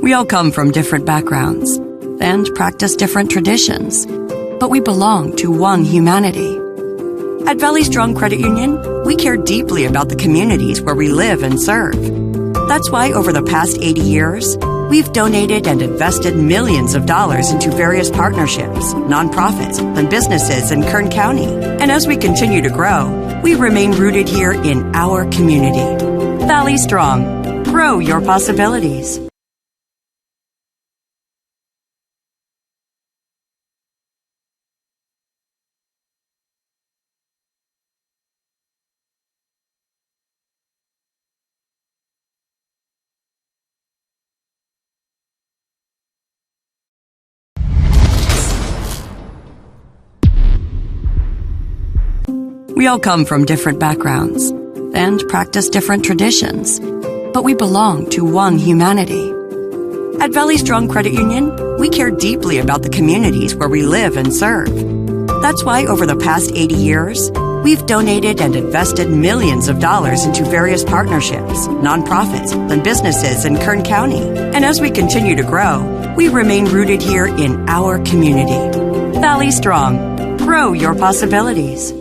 We all come from different backgrounds and practice different traditions, but we belong to one humanity. At Valley Strong Credit Union, we care deeply about the communities where we live and serve. That's why over the past 80 years, we've donated and invested millions of dollars into various partnerships, nonprofits, and businesses in Kern County. And as we continue to grow, we remain rooted here in our community. Valley Strong. Grow your possibilities. We all come from different backgrounds and practice different traditions, but we belong to one humanity. At Valley Strong Credit Union, we care deeply about the communities where we live and serve. That's why over the past 80 years, we've donated and invested millions of dollars into various partnerships, nonprofits, and businesses in Kern County. And as we continue to grow, we remain rooted here in our community. Valley Strong. Grow your possibilities.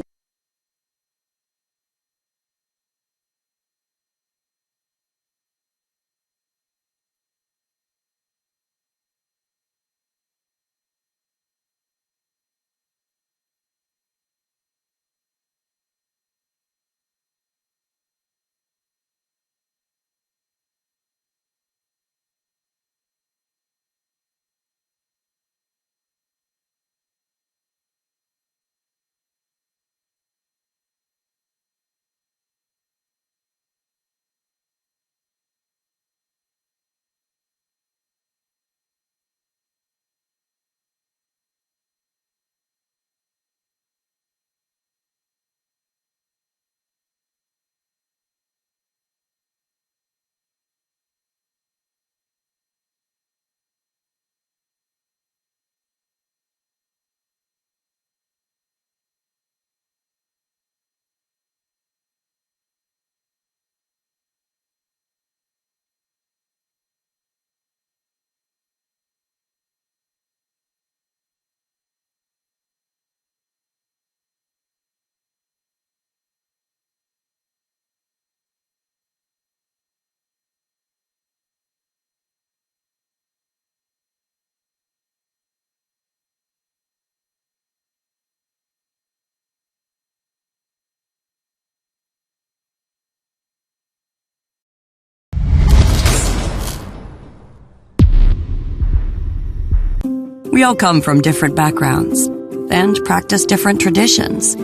We all come from different backgrounds and practice different traditions,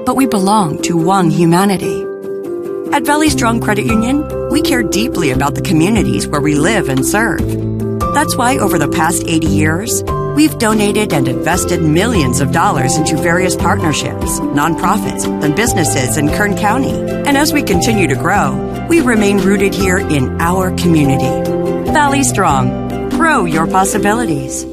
but we belong to one humanity. At Valley Strong Credit Union, we care deeply about the communities where we live and serve. That's why over the past 80 years, we've donated and invested millions of dollars into various partnerships, nonprofits, and businesses in Kern County. And as we continue to grow, we remain rooted here in our community. Valley Strong. Grow your possibilities.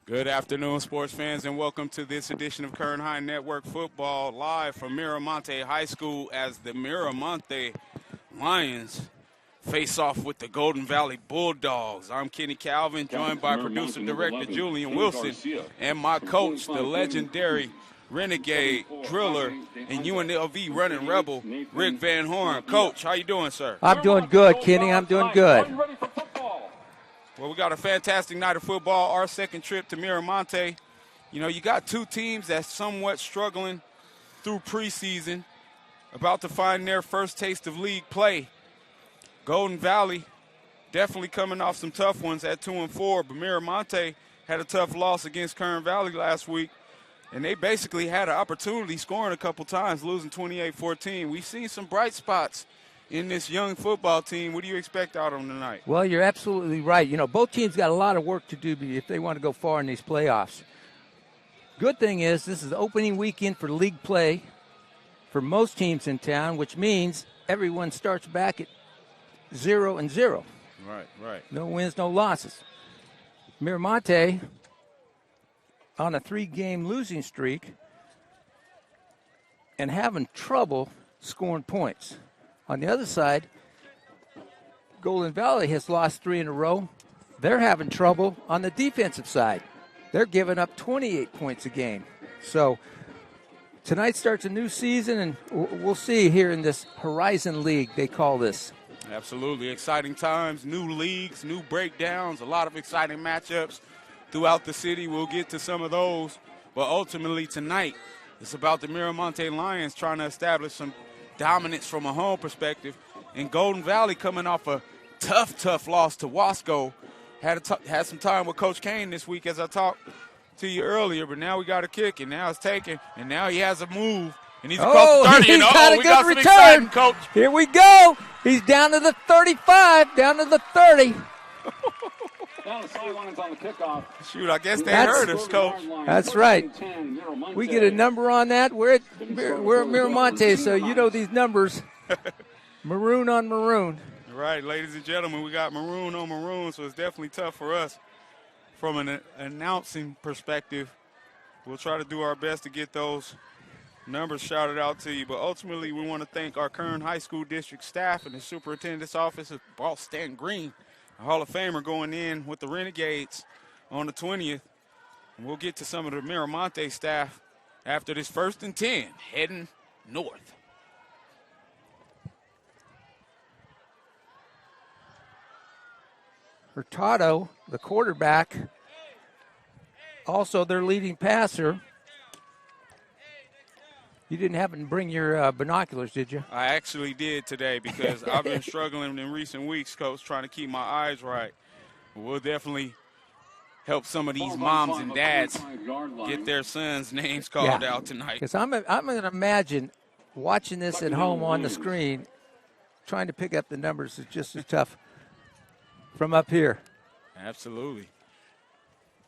Good afternoon, sports fans, and welcome to this edition of Kern High Network Football live from Mira Monte High School as the Mira Monte Lions face off with the Golden Valley Bulldogs. I'm Kenny Calvin, joined by producer-director Julian Wilson and my coach, the legendary Renegade Driller and UNLV running rebel, Rick Van Horn. Coach, how you doing, sir? I'm doing good, Kenny. I'm doing good. Well, we got a fantastic night of football, our second trip to Miramonte. You know, you got two teams that's somewhat struggling through preseason, about to find their first taste of league play. Golden Valley definitely coming off some tough ones at 2-4, but Miramonte had a tough loss against Kern Valley last week, and they basically had an opportunity scoring a couple times, losing 28-14. We've seen some bright spots in this young football team. What do you expect out of them tonight? Well, you're absolutely right. You know, both teams got a lot of work to do if they want to go far in these playoffs. Good thing is this is the opening weekend for league play for most teams in town, which means everyone starts back at 0-0. Right. No wins, no losses. Miramonte on a 3-game losing streak and having trouble scoring points. On the other side, Golden Valley has lost 3 in a row. They're having trouble on the defensive side. They're giving up 28 points a game. So tonight starts a new season, and we'll see here in this Horizon League, they call this. Absolutely. Exciting times, new leagues, new breakdowns, a lot of exciting matchups throughout the city. We'll get to some of those. But ultimately tonight, it's about the Miramonte Lions trying to establish some dominance from a home perspective. And Golden Valley coming off a tough loss to Wasco. Had some time with Coach Kane this week, as I talked to you earlier, but now we got a kick, and now it's taken, and now he has a move, and he's across the 30. He's got a good return. Exciting, Coach. Here we go. He's down to the 35, down to the 30. Down the sidelines on the kickoff. Shoot, I guess they heard us, Coach. That's right. We get a number on that. We're at Miramonte, so you know these numbers. Maroon on maroon. Right, ladies and gentlemen, we got maroon on maroon, so it's definitely tough for us from an announcing perspective. We'll try to do our best to get those numbers shouted out to you, but ultimately we want to thank our Kern High School District staff and the superintendent's office of Boss Stan Green, a Hall of Famer, going in with the Renegades on the 20th. And we'll get to some of the Miramonte staff after this 1st and 10, heading north. Hurtado, the quarterback, also their leading passer. You didn't happen to bring your binoculars, did you? I actually did today because I've been struggling in recent weeks, Coach, trying to keep my eyes right. We'll definitely help some of these moms and dads get their sons' names called out tonight. Because I'm going to imagine watching this at home on the screen, trying to pick up the numbers is just as tough from up here. Absolutely.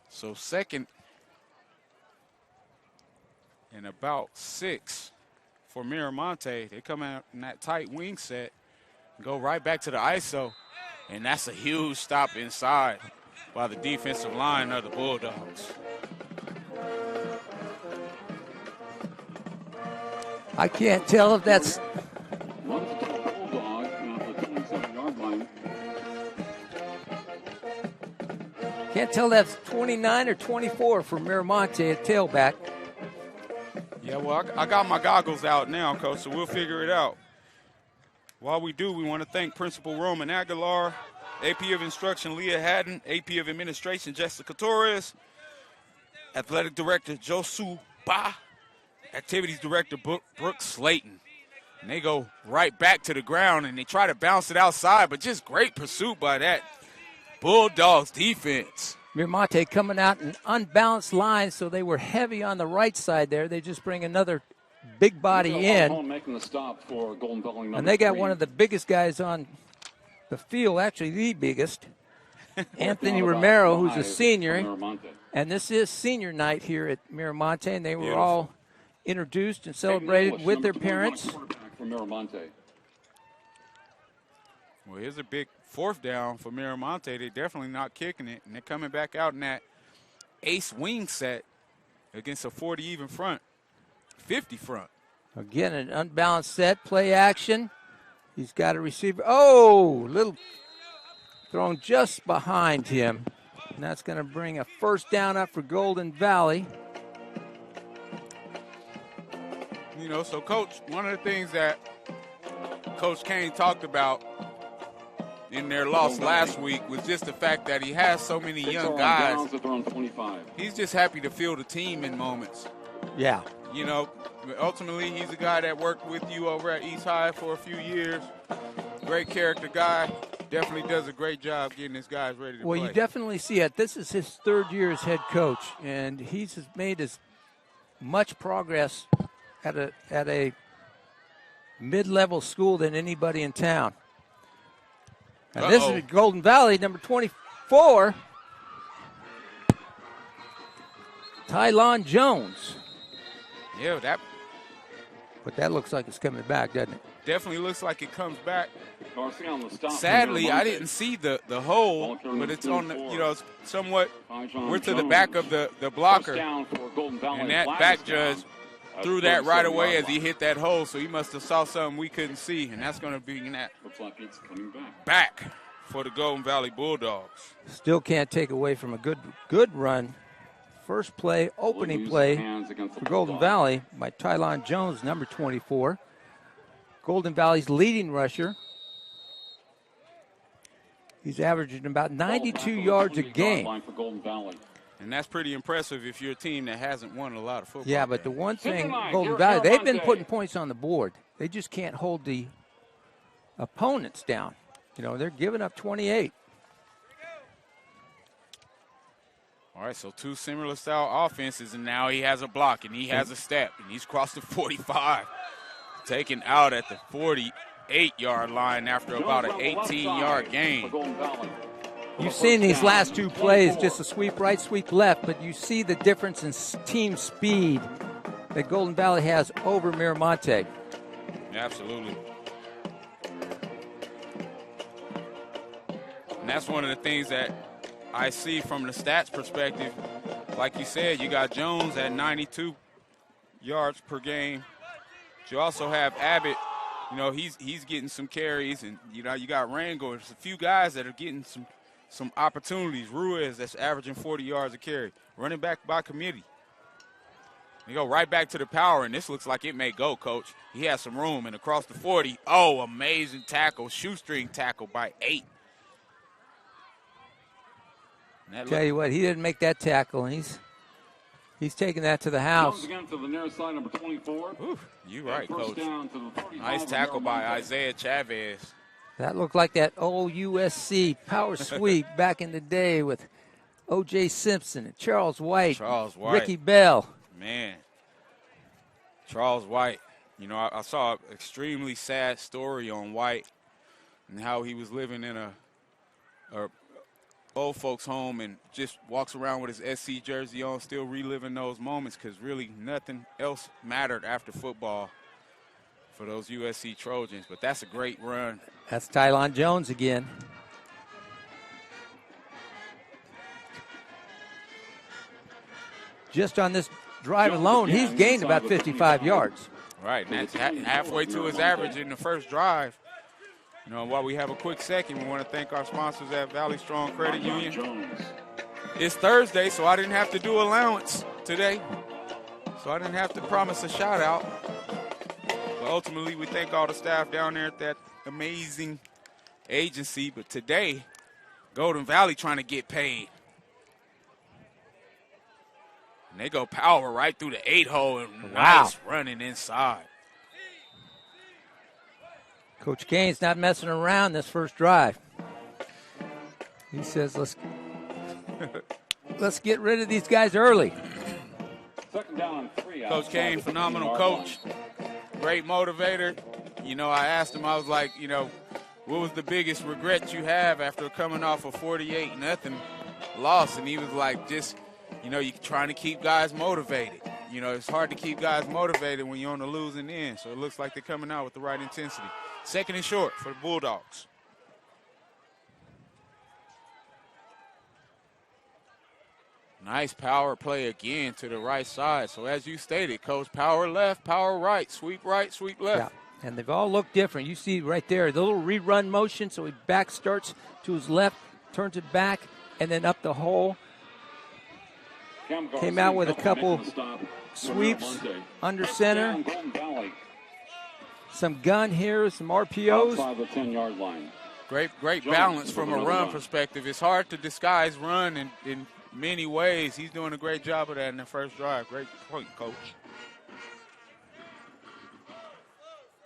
So 2nd and about 6 for Miramonte. They come out in that tight wing set, go right back to the ISO, and that's a huge stop inside by the defensive line of the Bulldogs. I can't tell if that's Can't tell that's 29 or 24 for Miramonte at tailback. Yeah, well, I got my goggles out now, Coach, so we'll figure it out. While we do, we want to thank Principal Roman Aguilar, AP of Instruction Leah Haddon, AP of Administration Jessica Torres, Athletic Director Josu Ba, Activities Director Brooke Slayton. And they go right back to the ground, and they try to bounce it outside, but just great pursuit by that Bulldogs defense. Miramonte coming out in unbalanced lines, so they were heavy on the right side there. They just bring another big body in. Making the stop for Golden Valley and they got one of the biggest guys on the field, actually the biggest, Anthony Romero, who's a senior. And this is senior night here at Miramonte, and they were all introduced and celebrated with their parents. Well, here's a big 4th down for Miramonte. They're definitely not kicking it, and they're coming back out in that ace wing set against a 40-even front, 50 front. Again, an unbalanced set, play action. He's got a receiver. Oh, little thrown just behind him. And that's going to bring a 1st down up for Golden Valley. You know, so, Coach, one of the things that Coach Kane talked about in their loss last week was just the fact that he has so many young guys. He's just happy to field a team in moments. Yeah. You know, ultimately, he's a guy that worked with you over at East High for a few years. Great character guy. Definitely does a great job getting his guys ready to play. Well, you definitely see it. This is his 3rd year as head coach, and he's made as much progress at a mid-level school than anybody in town. And this is Golden Valley, number 24, Tylon Jones. Yeah, But that looks like it's coming back, doesn't it? definitely looks like it comes back. Sadly, I didn't see the hole, but it's on the, somewhat. We're to the back of the blocker, and that back judge threw that right away as he hit that hole, so he must have saw something we couldn't see, and that's going to be that back for the Golden Valley Bulldogs. Still can't take away from a good run. First play, opening play for Golden Valley by Tylon Jones, number 24. Golden Valley's leading rusher. He's averaging about 92 yards a game. And that's pretty impressive if you're a team that hasn't won a lot of football. Yeah, but the one thing, Golden Valley, they've been putting points on the board. They just can't hold the opponents down. They're giving up 28. All right, so two similar style offenses, and now he has a block, and he has a step, and he's crossed the 45. Taken out at the 48-yard line after about an 18-yard gain. You've seen these last two plays, just a sweep right, sweep left, but you see the difference in team speed that Golden Valley has over Miramonte. Absolutely. And that's one of the things that I see from the stats perspective. Like you said, you got Jones at 92 yards per game. But you also have Abbott. He's getting some carries, and you got Rango. There's a few guys that are getting some opportunities. Ruiz, that's averaging 40 yards a carry. Running back by committee. You go right back to the power, and this looks like it may go, Coach. He has some room, and across the 40, amazing tackle, shoestring tackle by 8. Tell you what, he didn't make that tackle, and he's taking that to the house. Again to the near side, number 24. You're right, Coach. Nice tackle by Isaiah Chavez. That looked like that old USC power sweep back in the day with O.J. Simpson and Charles White. Ricky Bell. Man, Charles White. I saw an extremely sad story on White and how he was living in a old folks home and just walks around with his SC jersey on, still reliving those moments because really nothing else mattered after football for those USC Trojans. But that's a great run. That's Tylon Jones again. Just on this drive alone, he's gained about 55 yards. Right, and that's halfway to his average in the first drive. While we have a quick second, we want to thank our sponsors at Valley Strong Credit Union. It's Thursday, so I didn't have to do allowance today. So I didn't have to promise a shout-out. But ultimately, we thank all the staff down there at that amazing agency. But today, Golden Valley trying to get paid. And they go power right through the 8-hole and nice running inside. Coach Kane's not messing around this first drive. He says, let's get rid of these guys early. Second down, 3. Coach Kane, phenomenal coach, great motivator. I asked him, I was like, what was the biggest regret you have after coming off a 48-0 loss? And he was like, just, you're trying to keep guys motivated. It's hard to keep guys motivated when you're on the losing end. So it looks like they're coming out with the right intensity. Second and short for the Bulldogs. Nice power play again to the right side. So as you stated, Coach, power left, power right, sweep left. Yeah, and they've all looked different. You see right there, the little rerun motion. So he back starts to his left, turns it back, and then up the hole. Came out with a couple sweeps under center. Some gun here, some RPOs. Outside the 10-yard line. Great balance from a run perspective. It's hard to disguise run in many ways. He's doing a great job of that in the first drive. Great point, Coach.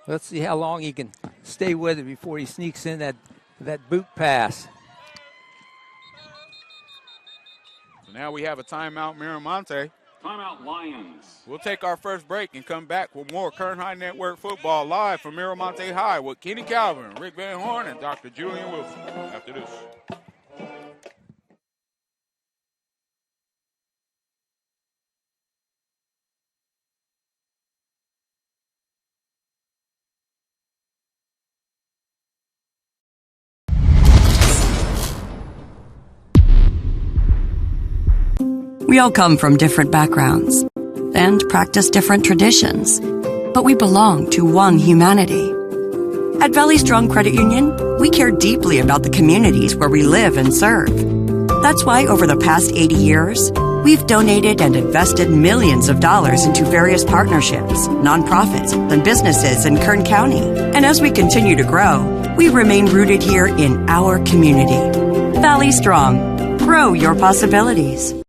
Let's see how long he can stay with it before he sneaks in that boot pass. So now we have a timeout, Miramonte. Timeout, Lions. We'll take our first break and come back with more Kern High Network football live from Mira Monte High with Kenny Calvin, Rick Van Horn, and Dr. Julian Wilson after this. We all come from different backgrounds and practice different traditions, but we belong to one humanity. At Valley Strong Credit Union, we care deeply about the communities where we live and serve. That's why over the past 80 years, we've donated and invested millions of dollars into various partnerships, nonprofits, and businesses in Kern County. And as we continue to grow, we remain rooted here in our community. Valley Strong. Grow your possibilities.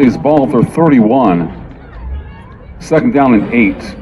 State's ball for 31. Second down and 8.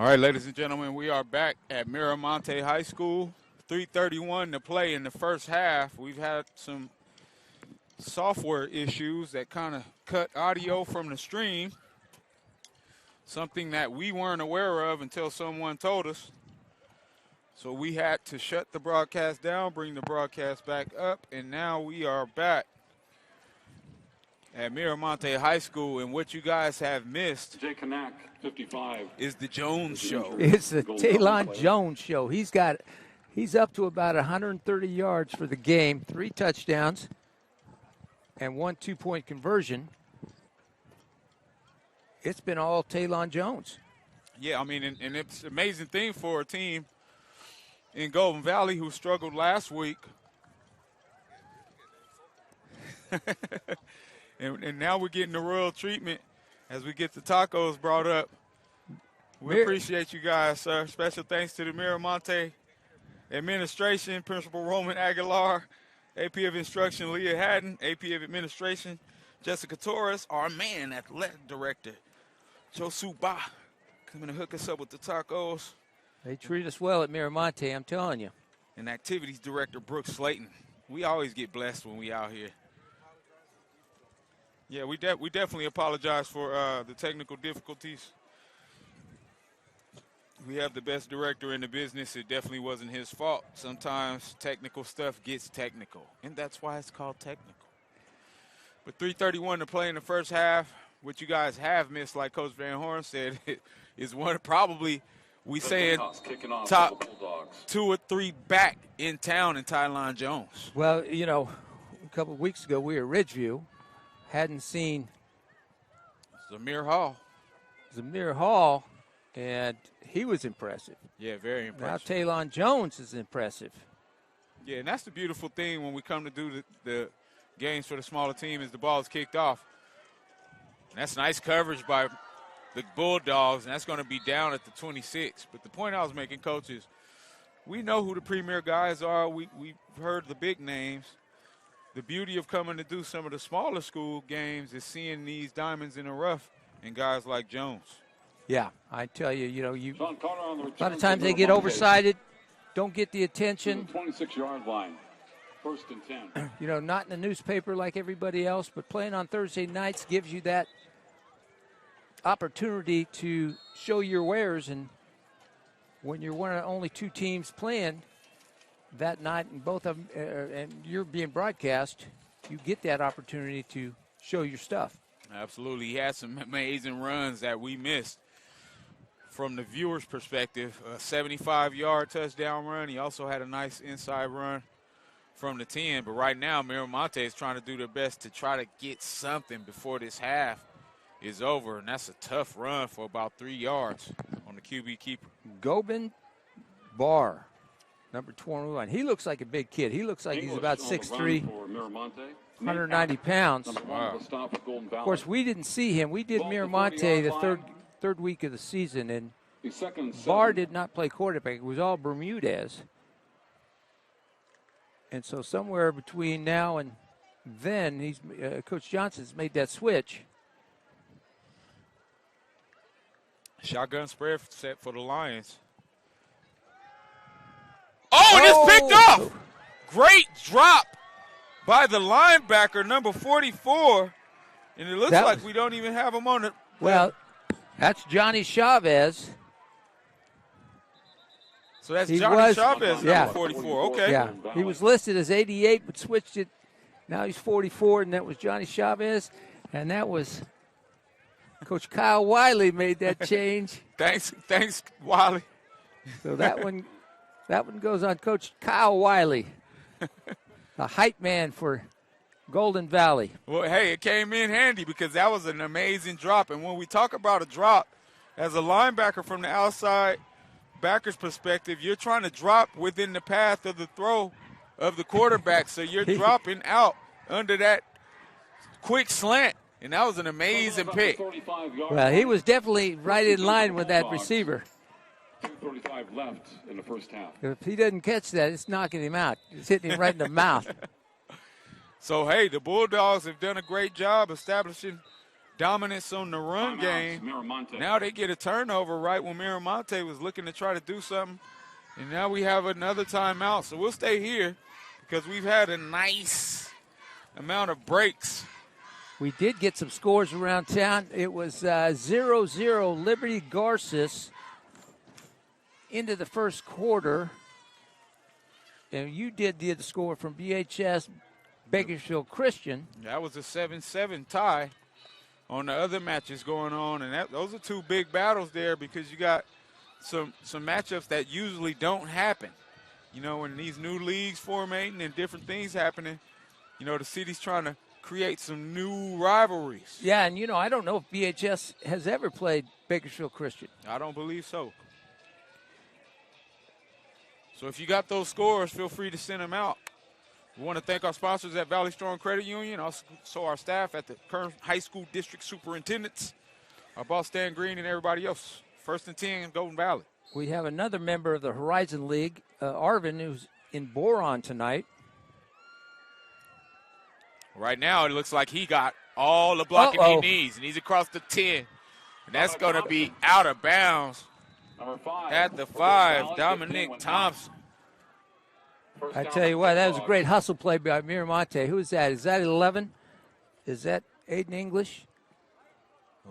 All right, ladies and gentlemen, we are back at Mira Monte High School. 3:31 to play in the first half. We've had some software issues that kind of cut audio from the stream, something that we weren't aware of until someone told us. So we had to shut the broadcast down, bring the broadcast back up, and now we are back at Mira Monte High School. And what you guys have missed Jay Kanak, 55. is the Jones Show. It's the Talon Jones Show. He's up to about 130 yards for the game, 3 touchdowns, and 1 2-point conversion. It's been all Talon Jones. Yeah, I mean, and it's an amazing thing for a team in Golden Valley who struggled last week. and now we're getting the royal treatment as we get the tacos brought up. We appreciate you guys, sir. Special thanks to the Mira Monte administration, Principal Roman Aguilar, AP of Instruction Leah Haddon, AP of Administration Jessica Torres, our man athletic director Josu Ba, coming to hook us up with the tacos. They treat us well at Miramonte, I'm telling you. And activities director Brooks Slayton. We always get blessed when we out here. Yeah, we definitely apologize for the technical difficulties. We have the best director in the business. It definitely wasn't his fault. Sometimes technical stuff gets technical, and that's why it's called technical. But 3:31 to play in the first half. What you guys have missed, like Coach Van Horn said, is one probably we saying top 2 or 3 back in town in Tylon Jones. Well, you know, a couple of weeks ago we were at Ridgeview, hadn't seen Zamir Hall, and he was impressive. Yeah, very impressive. Now Talon Jones is impressive. Yeah, and that's the beautiful thing when we come to do the games for the smaller team is the ball is kicked off. And that's nice coverage by the Bulldogs, and that's going to be down at the 26. But the point I was making, Coach, is we know who the premier guys are. We've heard the big names. The beauty of coming to do some of the smaller school games is seeing these diamonds in the rough and guys like Jones. Yeah, I tell you, you know, a lot of times they get oversighted, don't get the attention. 26-yard line, 1st and 10. You know, not in the newspaper like everybody else, but playing on Thursday nights gives you that opportunity to show your wares. And when you're one of only 2 teams playing that night, and both of them, and you're being broadcast, you get that opportunity to show your stuff. Absolutely. He had some amazing runs that we missed. From the viewer's perspective, a 75-yard touchdown run. He also had a nice inside run from the 10. But right now, Miramonte is trying to do their best to try to get something before this half is over. And that's a tough run for about 3 yards on the QB keeper. Gobin Barr, number 21. He looks like a big kid. He looks like he's about 6'3", 190 pounds. Wow. Of course, we didn't see him. We did Miramonte the third week of the season, and Barr did not play quarterback. It was all Bermudez. And so somewhere between now and then, Coach Johnson's made that switch. Shotgun spread set for the Lions. Oh, and it's picked off. Great drop by the linebacker, number 44. And it looks like we don't even have him on it. Well, that's Johnny Chavez. So that's Johnny Chavez, yeah. number 44. Okay. Yeah, he was listed as 88, but switched it. Now he's 44, and that was Johnny Chavez. And that was Coach Kyle Wiley made that change. Thanks, Wiley. So that one goes on Coach Kyle Wiley, the hype man for Golden Valley. Well, hey, it came in handy because that was an amazing drop. And when we talk about a drop, as a linebacker from the outside backer's perspective, you're trying to drop within the path of the throw of the quarterback. So you're dropping out under that quick slant. And that was an amazing pick. Well, he was definitely right in line with that receiver. 2:35 left in the first half. If he doesn't catch that, it's knocking him out. It's hitting him right in the mouth. So, hey, the Bulldogs have done a great job establishing dominance on the run game. Now they get a turnover right when Miramonte was looking to try to do something. And now we have another timeout. So we'll stay here because we've had a nice amount of breaks. We did get some scores around town. It was 0-0 Liberty Garces into the first quarter. And you did the score from BHS Bakersfield Christian. That was a 7-7 tie on the other matches going on. And those are two big battles there because you got some matchups that usually don't happen. You know, when these new leagues formating and different things happening, you know, the city's trying to create some new rivalries. Yeah, and, you know, I don't know if BHS has ever played Bakersfield Christian. I don't believe so. So if you got those scores, feel free to send them out. We want to thank our sponsors at Valley Strong Credit Union, also our staff at the Kern High School District Superintendents, our boss Stan Green, and everybody else. 1st and 10, Golden Valley. We have another member of the Horizon League, Arvin, who's in Boron tonight. Right now, it looks like he got all the blocking he needs, and he's across the 10. And that's going to be out of bounds at the 5, Dominic Thompson. I tell you what, that was a great hustle play by Miramonte. Who is that? Is that 11? Is that Aiden English?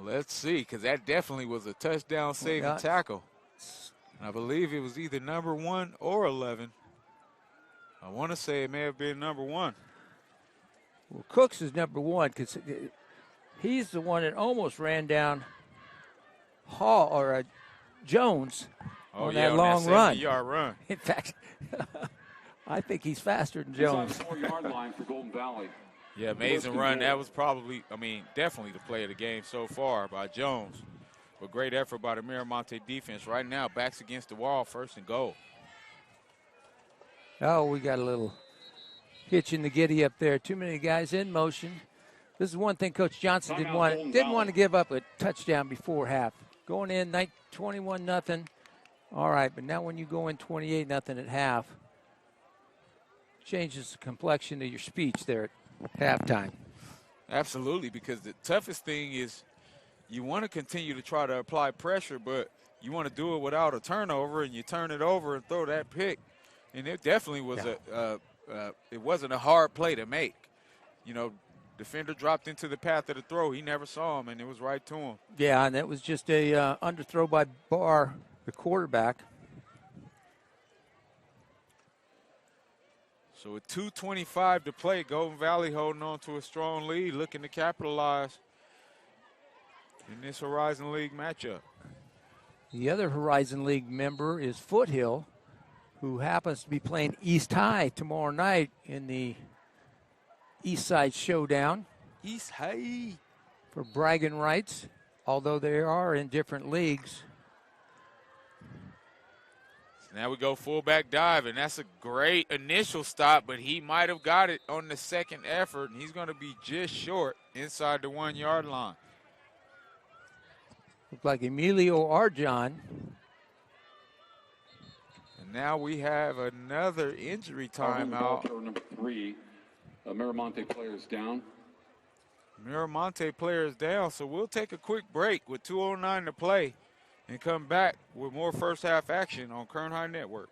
Let's see, because that definitely was a touchdown saving tackle. And I believe it was either number 1 or 11. I want to say it may have been number 1. Well, Cooks is number 1 because he's the one that almost ran down Jones on that long run. 70-yard run. In fact, I think he's faster than Jones. He's on the 4-yard line for Golden Valley. Yeah, amazing run. That was probably, definitely the play of the game so far by Jones. But great effort by the Miramonte defense. Right now, backs against the wall, 1st and goal. Oh, we got a little hitch in the giddy up there. Too many guys in motion. This is one thing Coach Johnson didn't want to give up a touchdown before half. Going in 21-0. All right, but now when you go in 28-0 at half, changes the complexion of your speech there at halftime. Absolutely, because the toughest thing is you want to continue to try to apply pressure, but you want to do it without a turnover, and you turn it over and throw that pick. And it definitely was it wasn't a hard play to make. You know, defender dropped into the path of the throw. He never saw him, and it was right to him. Yeah, and that was just a underthrow by Barr, the quarterback. So with 2:25 to play, Golden Valley holding on to a strong lead, looking to capitalize in this Horizon League matchup. The other Horizon League member is Foothill, who happens to be playing East High tomorrow night in the East Side Showdown. East High. For bragging rights, although they are in different leagues. Now we go fullback dive, and that's a great initial stop, but he might have got it on the second effort, and he's going to be just short inside the 1-yard line. Looked like Emilio Arjan. And now we have another injury timeout. Number 3, Miramonte players down. Miramonte players down, so we'll take a quick break with 2:09 to play and come back with more first half action on Kern High Network.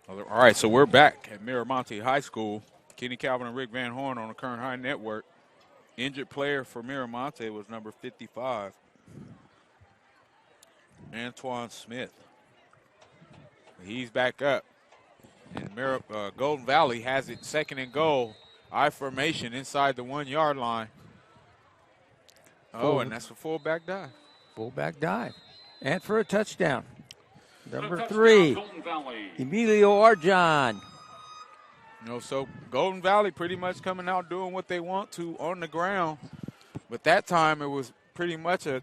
All right, so we're back at Mira Monte High School. Kenny Calvin and Rick Van Horn on the Kern High Network. Injured player for Mira Monte was number 55, Antoine Smith. He's back up. And Golden Valley has it 2nd and goal. I formation inside the 1 yard line. Oh, and that's a fullback dive. Fullback dive. And for a touchdown. Number 3, Emilio Arjan. So Golden Valley pretty much coming out doing what they want to on the ground. But that time it was pretty much a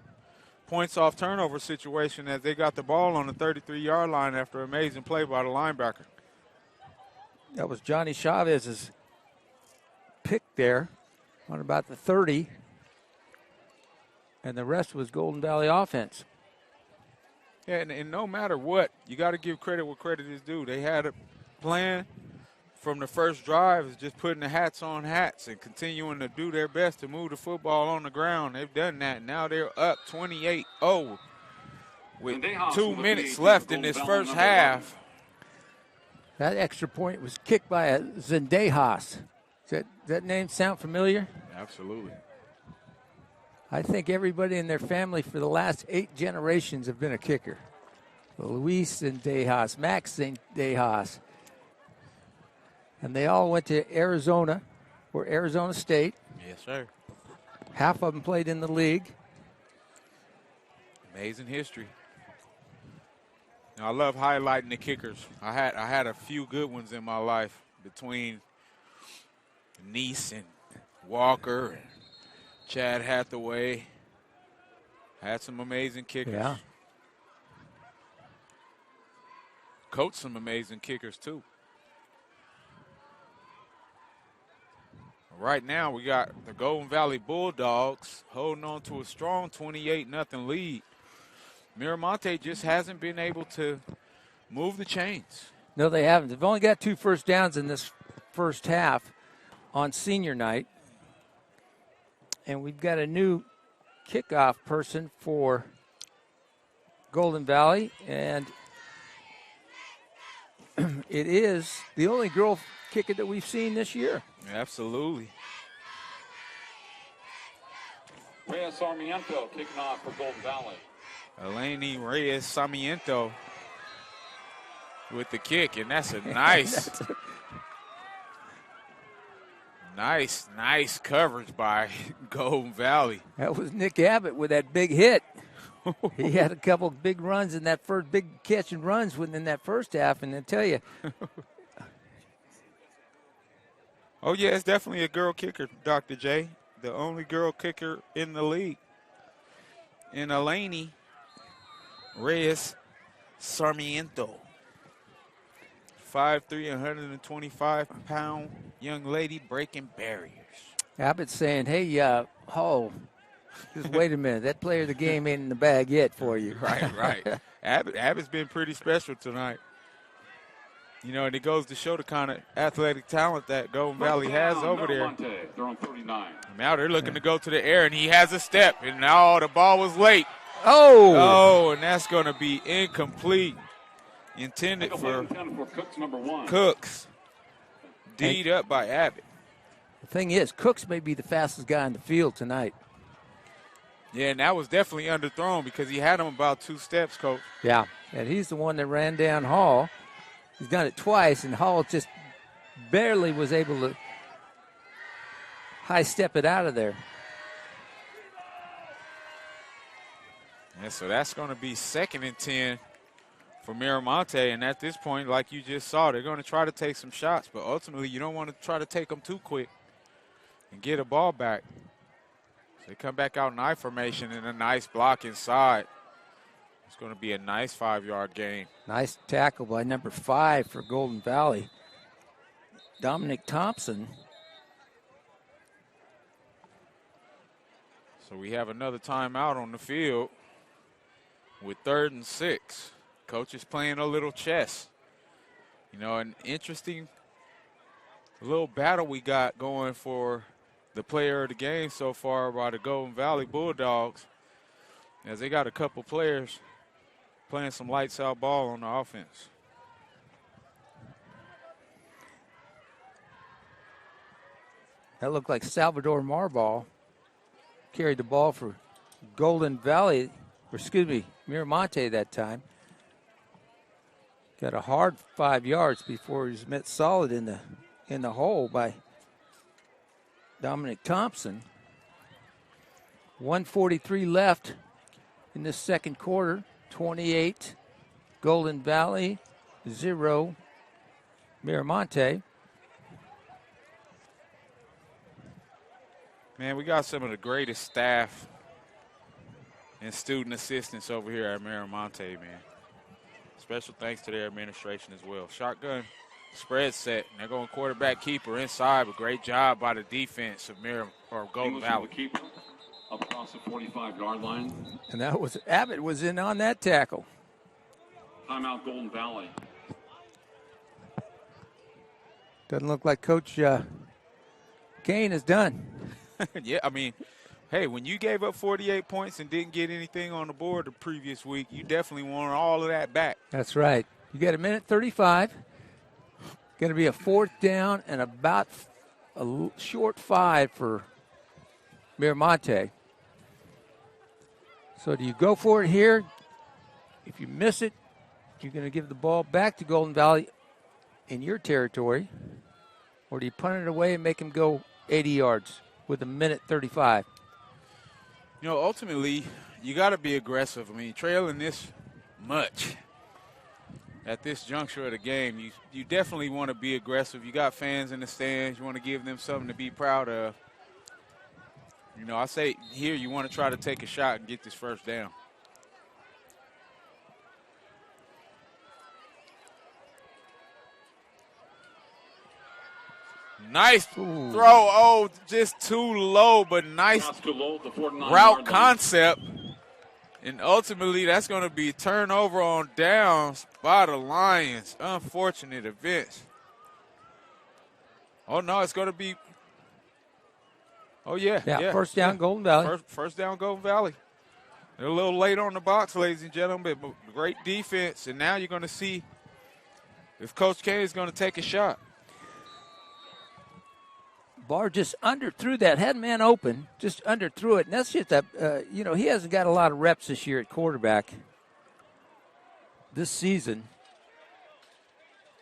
points off turnover situation as they got the ball on the 33-yard line after an amazing play by the linebacker. That was Johnny Chavez's pick there on about the 30. And the rest was Golden Valley offense. Yeah, and no matter what, you got to give credit where credit is due. They had a plan from the first drive, is just putting the hats on hats and continuing to do their best to move the football on the ground. They've done that. Now they're up 28-0 with 2 minutes left in this first half. That extra point was kicked by a Zendejas. Does that name sound familiar? Absolutely. I think everybody in their family for the last 8 generations have been a kicker. Luis Zendejas, Max Zendejas. And they all went to Arizona or Arizona State. Yes, sir. Half of them played in the league. Amazing history. Now, I love highlighting the kickers. I had a few good ones in my life between Neese and Walker and Chad Hathaway. Had some amazing kickers. Yeah. Coached some amazing kickers, too. Right now, we got the Golden Valley Bulldogs holding on to a strong 28-0 lead. Miramonte just hasn't been able to move the chains. No, they haven't. They've only got 2 first downs in this first half on senior night. And we've got a new kickoff person for Golden Valley. And it is the only girl kicker that we've seen this year. Absolutely. Reyes Sarmiento kicking off for Golden Valley. Eleni Reyes Sarmiento with the kick, and that's a nice, nice coverage by Golden Valley. That was Nick Abbott with that big hit. He had a couple big runs in that first, big catch and runs within that first half, and I tell you. Oh, yeah, it's definitely a girl kicker, Dr. J. The only girl kicker in the league. And Eleni Reyes Sarmiento. 5'3", 125-pound young lady breaking barriers. Abbott's saying, hey, just wait a minute. That player of the game ain't in the bag yet for you. Right. Abbott's been pretty special tonight. You know, and it goes to show the kind of athletic talent that Golden Valley has over there. Monte, they're on 39. Now they're looking to go to the air, and he has a step, and now the ball was late. Oh, and that's going to be incomplete. Intended for Cooks, number 1. Cooks. D'd up by Abbott. The thing is, Cooks may be the fastest guy in the field tonight. Yeah, and that was definitely underthrown because he had him about 2 steps, Coach. Yeah, and he's the one that ran down Hall. He's done it twice, and Hall just barely was able to high step it out of there. And so that's going to be 2nd and 10 for Miramonte. And at this point, like you just saw, they're going to try to take some shots. But ultimately, you don't want to try to take them too quick and get a ball back. So they come back out in I formation and a nice block inside. It's going to be a nice 5-yard gain. Nice tackle by number 5 for Golden Valley. Dominic Thompson. So we have another timeout on the field with 3rd and 6. Coach is playing a little chess. You know, an interesting little battle we got going for the player of the game so far by the Golden Valley Bulldogs, as they got a couple players playing some lights out ball on the offense. That looked like Salvador Marball carried the ball for Golden Valley, or excuse me, Miramonte that time. Got a hard 5 yards before he was met solid in the hole by Dominic Thompson. 1:43 left in this second quarter. 28 Golden Valley, 0 Miramonte. Man, we got some of the greatest staff and student assistants over here at Miramonte, man. Special thanks to their administration as well. Shotgun spread set, and they're going quarterback keeper inside, but great job by the defense of Golden Valley. Keeper up across the 45-yard line. And that was Abbott was in on that tackle. Timeout, Golden Valley. Doesn't look like Coach Kane is done. Yeah, I mean, hey, when you gave up 48 points and didn't get anything on the board the previous week, you definitely want all of that back. That's right. You got a minute 35. Going to be a 4th down and about a short 5 for Miramonte. So do you go for it here? If you miss it, you're going to give the ball back to Golden Valley in your territory. Or do you punt it away and make them go 80 yards with a minute 35? You know, ultimately, you got to be aggressive. I mean, trailing this much at this juncture of the game, you definitely want to be aggressive. You got fans in the stands. You want to give them something to be proud of. You know, I say here you want to try to take a shot and get this first down. Nice throw. Oh, just too low, but nice route concept. And ultimately, that's going to be turnover on downs by the Lions. Unfortunate events. Oh, no, it's going to be. Oh, yeah. Yeah, first down, Golden Valley. First down, Golden Valley. They're a little late on the box, ladies and gentlemen, but great defense. And now you're going to see if Coach Kane is going to take a shot. Barr just underthrew that, had man open, just underthrew it. And that's just that, he hasn't got a lot of reps this year at quarterback this season.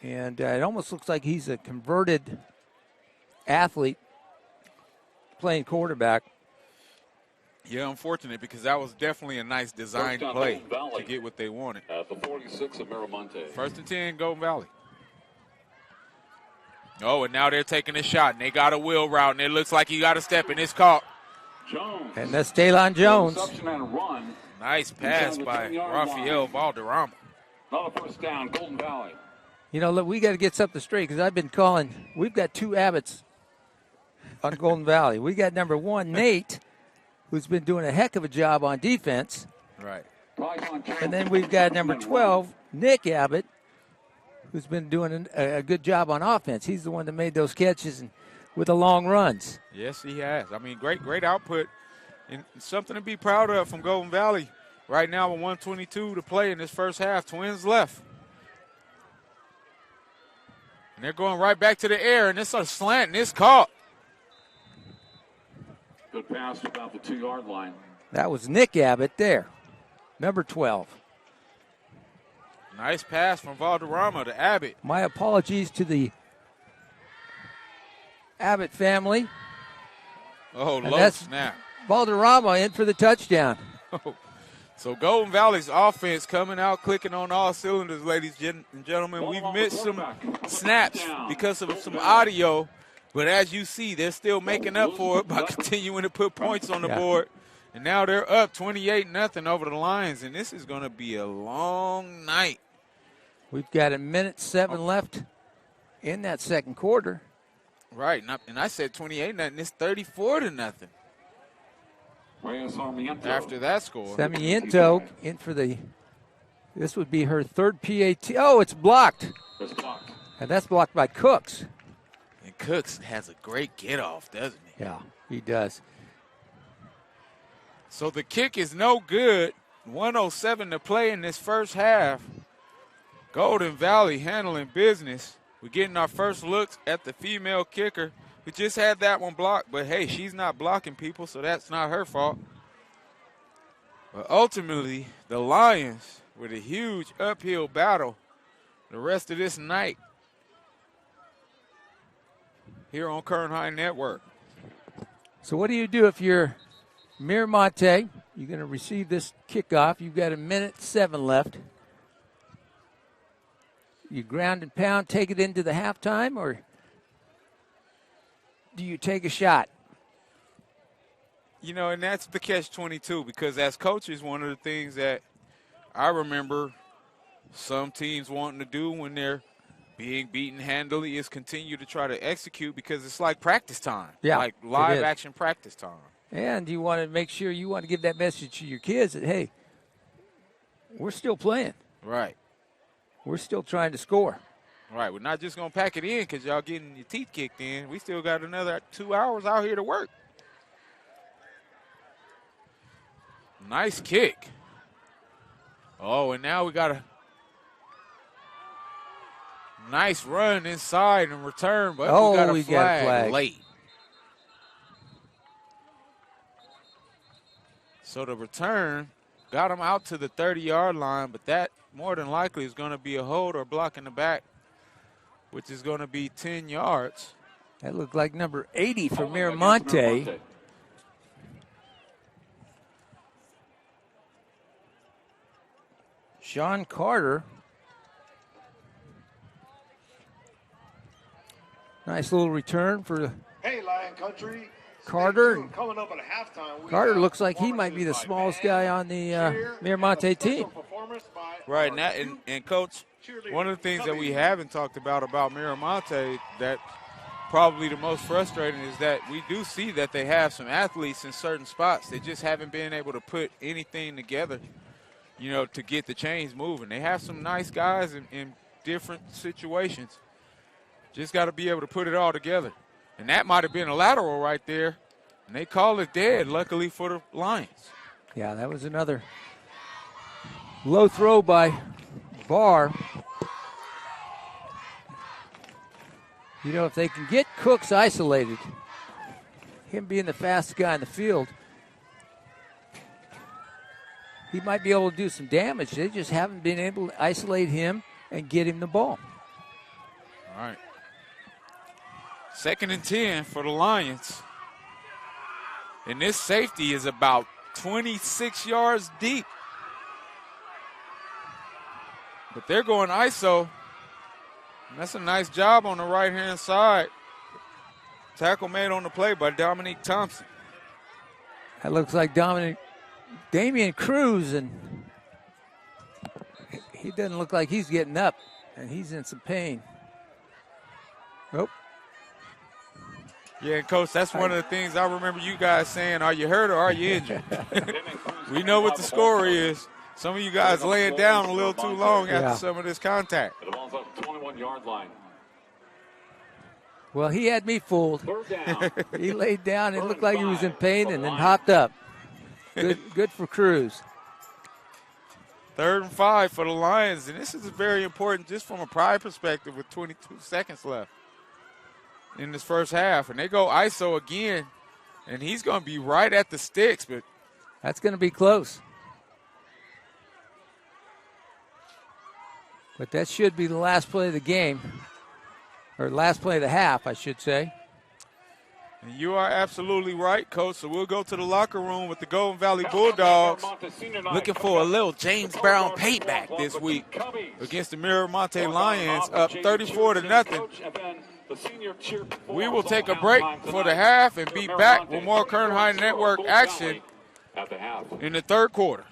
And it almost looks like he's a converted athlete playing quarterback. Yeah, unfortunate because that was definitely a nice design play to get what they wanted. At the 46 of Miramonte. 1st and 10, Golden Valley. Oh, and now they're taking a shot, and they got a wheel route, and it looks like he got a step, and it's caught. Jones. And that's Talon Jones. Nice pass by Rafael Valderrama. Another first down, Golden Valley. You know, look, we got to get something straight because I've been calling. We've got 2 Abbotts on Golden Valley. We got number 1, Nate, who's been doing a heck of a job on defense. Right. And then we've got number 12, Nick Abbott, who's been doing a good job on offense. He's the one that made those catches and with the long runs. Yes, he has. I mean, great output and something to be proud of from Golden Valley. Right now with 1:22 to play in this first half. Twins left. And they're going right back to the air, and it's a slant, and it's caught. Good pass about the 2-yard line. That was Nick Abbott there, number 12. Nice pass from Valderrama to Abbott. My apologies to the Abbott family. Oh, low snap. Valderrama in for the touchdown. So Golden Valley's offense coming out, clicking on all cylinders, ladies and gentlemen. We've missed some snaps because of some audio, but as you see, they're still making up for it by continuing to put points on the board. And now they're up 28-0 over the Lions, and this is going to be a long night. We've got a minute 7 left in that second quarter. Right, and I said 28-0. It's 34-0. After that score. Sarmiento in for this would be her 3rd PAT. Oh, it's blocked. It's blocked. And that's blocked by Cooks. And Cooks has a great get-off, doesn't he? Yeah, he does. So the kick is no good. 1:07 to play in this first half. Golden Valley handling business. We're getting our first looks at the female kicker. who just had that one blocked. But, hey, she's not blocking people, so that's not her fault. But ultimately, the Lions with a huge uphill battle the rest of this night here on Kern High Network. So what do you do if you're Mira Monte? You're going to receive this kickoff. You've got 1:07 left. You ground and pound, take it into the halftime, or do you take a shot? You know, and that's the catch-22, because as coaches, one of the things that I remember some teams wanting to do when they're being beaten handily is continue to try to execute, because it's like practice time, like live action practice time. And you want to make sure you want to give that message to your kids that, hey, we're still playing. Right. We're still trying to score. Right. We're not just going to pack it in because y'all getting your teeth kicked in. We still got another 2 hours out here to work. Nice kick. Oh, and now we got a nice run inside and return, but we got a flag late. So the return got him out to the 30-yard line, but that more than likely is going to be a hold or block in the back, which is going to be 10 yards. That looked like number 80 for Mira Monte. Sean Carter. Nice little return for Lion Country. Carter. Coming up at halftime. Carter looks like he might be the smallest guy on the Mira Monte team. Right, and Coach, one of the things that we haven't talked about Mira Monte that probably the most frustrating is that we do see that they have some athletes in certain spots. They just haven't been able to put anything together, you know, to get the chains moving. They have some nice guys in different situations. Just got to be able to put it all together. And that might have been a lateral right there, and they call it dead, luckily for the Lions. Yeah, that was another low throw by Barr. You know, if they can get Cooks isolated, him being the fastest guy in the field, he might be able to do some damage. They just haven't been able to isolate him and get him the ball. All right. 2nd and 10 for the Lions. And this safety is about 26 yards deep. But they're going ISO. And that's a nice job on the right-hand side. Tackle made on the play by Dominique Thompson. That looks like Damian Cruz, and he doesn't look like he's getting up, and he's in some pain. Nope. Yeah, Coach, that's one of the things I remember you guys saying, are you hurt or are you injured? We know what the score is. Some of you guys laying down a little too long after some of this contact. The ball's up 21-yard line. Well, he had me fooled. He laid down. It looked like he was in pain and then hopped up. Good for Cruz. 3rd and 5 for the Lions, and this is very important just from a pride perspective with 22 seconds left in this first half. And they go ISO again, and he's going to be right at the sticks, but that's going to be close. But that should be the last play of the game, or last play of the half, I should say. And you are absolutely right, Coach. So we'll go to the locker room with the Golden Valley Bulldogs looking for a little James Brown payback this week against the Mira Monte Lions, up 34-0. We will take a break for the half and be back with more Kern High Network action in the 3rd quarter.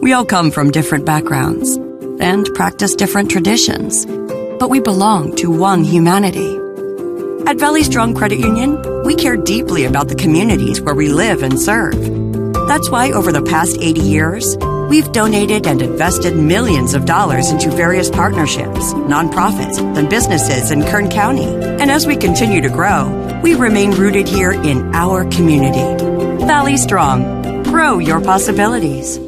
We all come from different backgrounds and practice different traditions, but we belong to one humanity. At Valley Strong Credit Union, we care deeply about the communities where we live and serve. That's why over the past 80 years, we've donated and invested millions of dollars into various partnerships, nonprofits, and businesses in Kern County. And as we continue to grow, we remain rooted here in our community. Valley Strong. Grow your possibilities.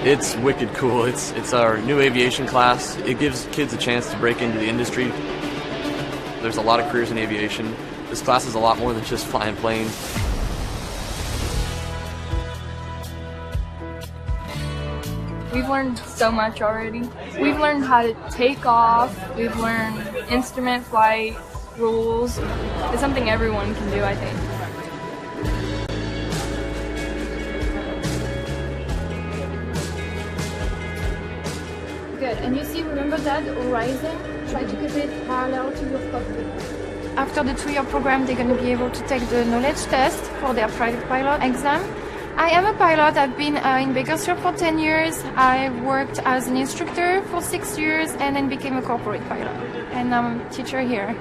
It's wicked cool. It's our new aviation class. It gives kids a chance to break into the industry. There's a lot of careers in aviation. This class is a lot more than just flying planes. We've learned so much already. We've learned how to take off. We've learned instrument flight rules. It's something everyone can do, I think. Good. And you see, remember that horizon? Try to keep it parallel to your cockpit. After the 2-year program, they're going to be able to take the knowledge test for their private pilot exam. I am a pilot. I've been in Bakersfield for 10 years. I worked as an instructor for 6 years and then became a corporate pilot. And I'm a teacher here.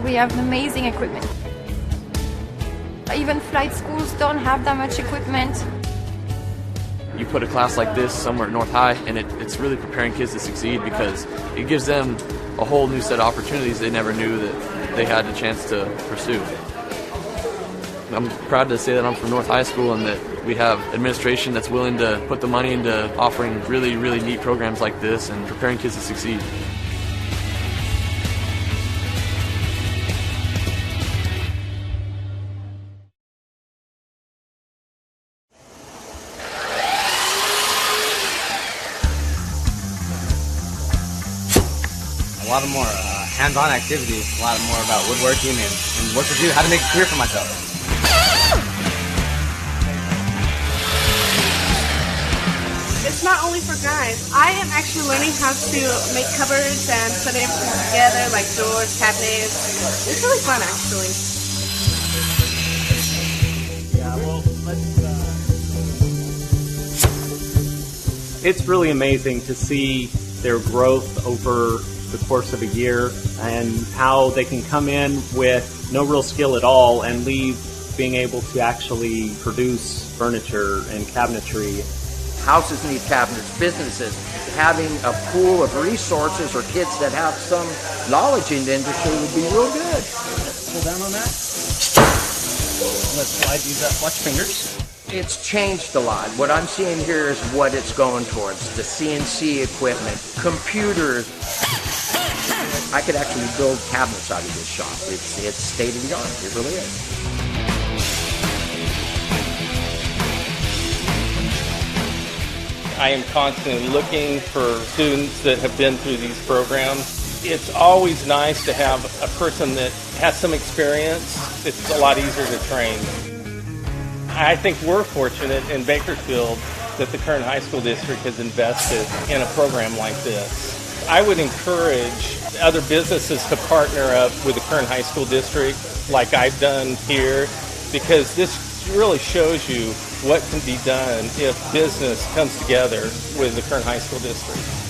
We have amazing equipment. Even flight schools don't have that much equipment. You put a class like this somewhere at North High, and it's really preparing kids to succeed because it gives them a whole new set of opportunities they never knew that they had the chance to pursue. I'm proud to say that I'm from North High School and that we have administration that's willing to put the money into offering really, really neat programs like this and preparing kids to succeed. A lot of more hands-on activities, a lot more about woodworking and what to do, how to make a career for myself. It's not only for guys. I am actually learning how to make cupboards and put everything together, like doors, cabinets. It's really fun, actually. Yeah, well, It's really amazing to see their growth over the course of a year and how they can come in with no real skill at all and leave being able to actually produce furniture and cabinetry. Houses need cabinets, businesses. Having a pool of resources or kids that have some knowledge in the industry would be real good. Pull down on that. Let's slide these up. Watch fingers. It's changed a lot. What I'm seeing here is what it's going towards. The CNC equipment, computers. I could actually build cabinets out of this shop. It's state of the art. It really is. I am constantly looking for students that have been through these programs. It's always nice to have a person that has some experience. It's a lot easier to train. I think we're fortunate in Bakersfield that the Kern High School District has invested in a program like this. I would encourage other businesses to partner up with the Kern High School District like I've done here, because this really shows you what can be done if business comes together with the Kern High School District.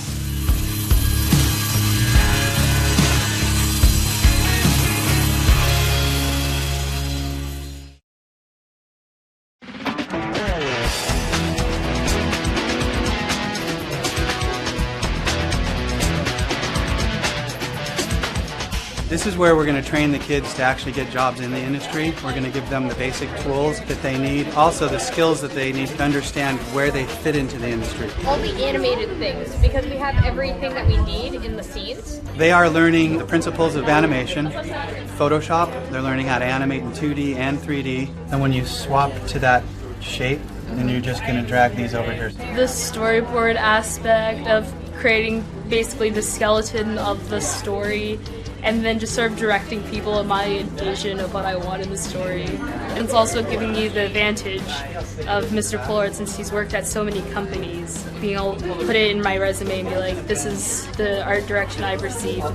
This is where we're going to train the kids to actually get jobs in the industry. We're going to give them the basic tools that they need, also the skills that they need to understand where they fit into the industry. All the animated things, because we have everything that we need in the scenes. They are learning the principles of animation, Photoshop. They're learning how to animate in 2D and 3D. And when you swap to that shape, then you're just going to drag these over here. The storyboard aspect of creating basically the skeleton of the story, and then just sort of directing people in my vision of what I want in the story. And it's also giving me the advantage of Mr. Pollard, since he's worked at so many companies, being able to put it in my resume and be like, this is the art direction I've received.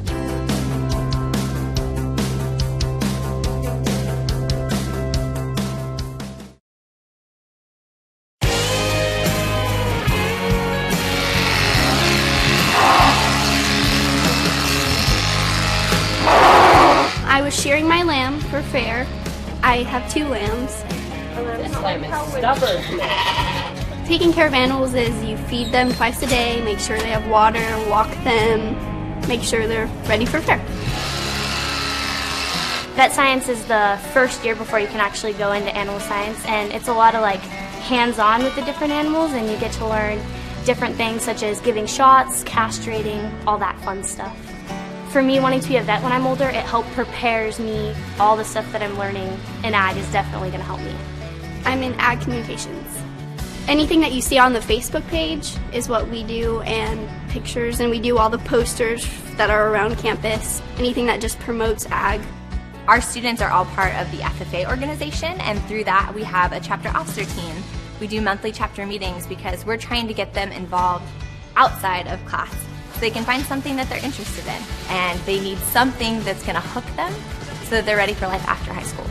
I was shearing my lamb for fair. I have 2 lambs. This lamb is stubborn. Taking care of animals is you feed them twice a day, make sure they have water, walk them, make sure they're ready for fair. Vet science is the first year before you can actually go into animal science, and it's a lot of like hands-on with the different animals, and you get to learn different things such as giving shots, castrating, all that fun stuff. For me, wanting to be a vet when I'm older, it prepares me. All the stuff that I'm learning in ag is definitely going to help me. I'm in ag communications. Anything that you see on the Facebook page is what we do, and pictures, and we do all the posters that are around campus, anything that just promotes ag. Our students are all part of the FFA organization, and through that we have a chapter officer team. We do monthly chapter meetings because we're trying to get them involved outside of class. They can find something that they're interested in, and they need something that's going to hook them so that they're ready for life after high school.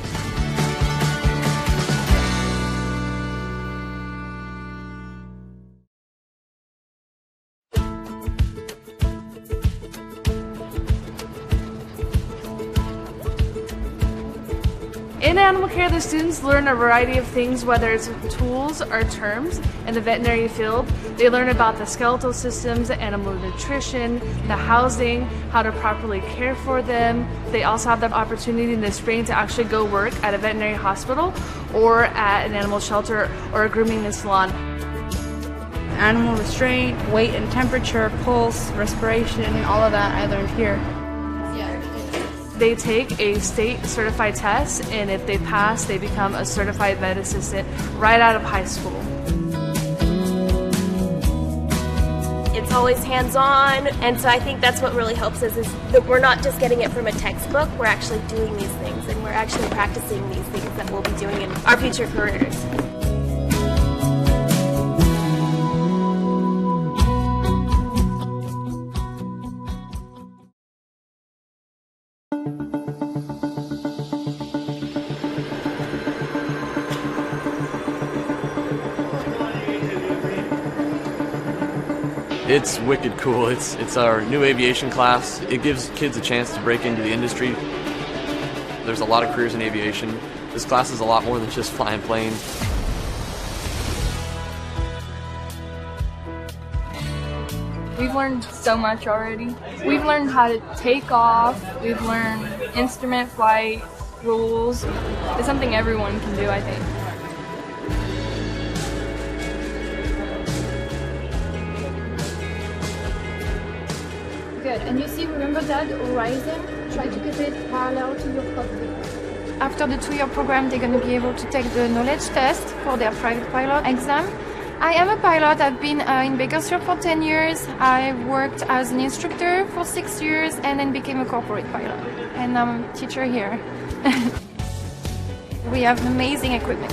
In animal care, the students learn a variety of things, whether it's tools or terms. In the veterinary field, they learn about the skeletal systems, the animal nutrition, the housing, how to properly care for them. They also have the opportunity in the spring to actually go work at a veterinary hospital or at an animal shelter or a grooming and salon. Animal restraint, weight and temperature, pulse, respiration, all of that I learned here. They take a state certified test, and if they pass, they become a certified vet assistant right out of high school. It's always hands-on, and so I think that's what really helps us, is that we're not just getting it from a textbook, we're actually doing these things, and we're actually practicing these things that we'll be doing in our future careers. It's wicked cool. It's our new aviation class. It gives kids a chance to break into the industry. There's a lot of careers in aviation. This class is a lot more than just flying planes. We've learned so much already. We've learned how to take off. We've learned instrument flight rules. It's something everyone can do, I think. Good. And you see, remember that horizon? Try to keep it parallel to your cockpit. After the 2-year program, they're going to be able to take the knowledge test for their private pilot exam. I am a pilot. I've been in Bakersfield for 10 years. I worked as an instructor for 6 years and then became a corporate pilot. And I'm a teacher here. We have amazing equipment.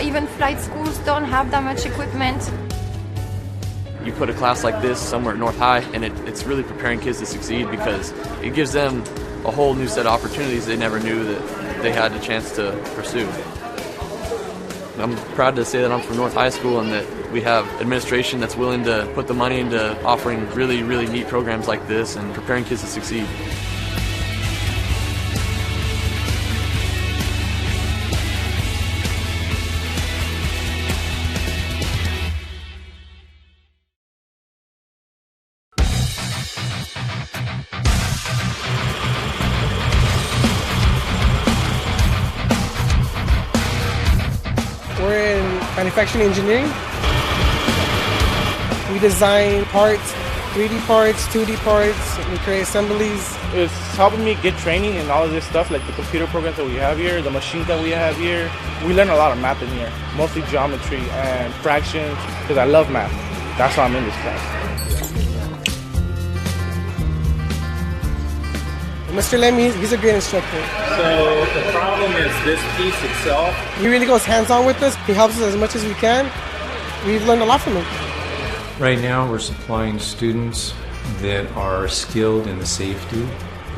Even flight schools don't have that much equipment. You put a class like this somewhere at North High, and it's really preparing kids to succeed because it gives them a whole new set of opportunities they never knew that they had a chance to pursue. I'm proud to say that I'm from North High School and that we have administration that's willing to put the money into offering really, really neat programs like this and preparing kids to succeed. We're in manufacturing engineering. We design parts, 3D parts, 2D parts, we create assemblies. It's helping me get training in all of this stuff, like the computer programs that we have here, the machines that we have here. We learn a lot of math in here, mostly geometry and fractions, because I love math. That's why I'm in this class. Mr. Lemmy, he's a great instructor. So the problem is this piece itself. He really goes hands-on with us. He helps us as much as we can. We've learned a lot from him. Right now we're supplying students that are skilled in the safety,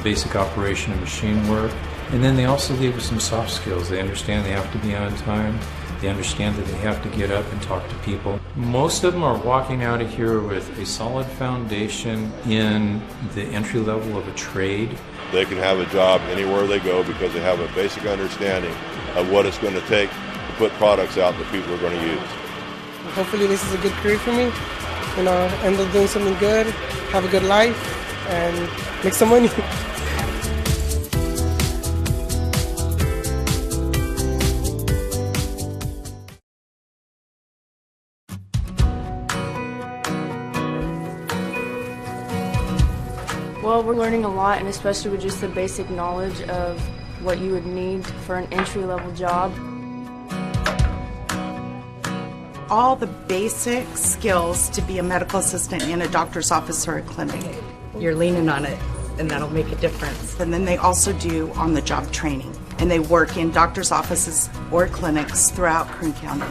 basic operation of machine work, and then they also leave with some soft skills. They understand they have to be on time. They understand that they have to get up and talk to people. Most of them are walking out of here with a solid foundation in the entry level of a trade. They can have a job anywhere they go because they have a basic understanding of what it's going to take to put products out that people are going to use. Hopefully this is a good career for me. You know, end up doing something good, have a good life, and make some money. Well, we're learning a lot, and especially with just the basic knowledge of what you would need for an entry-level job. All the basic skills to be a medical assistant in a doctor's office or a clinic. You're leaning on it, and that'll make a difference. And then they also do on-the-job training, and they work in doctor's offices or clinics throughout Kern County.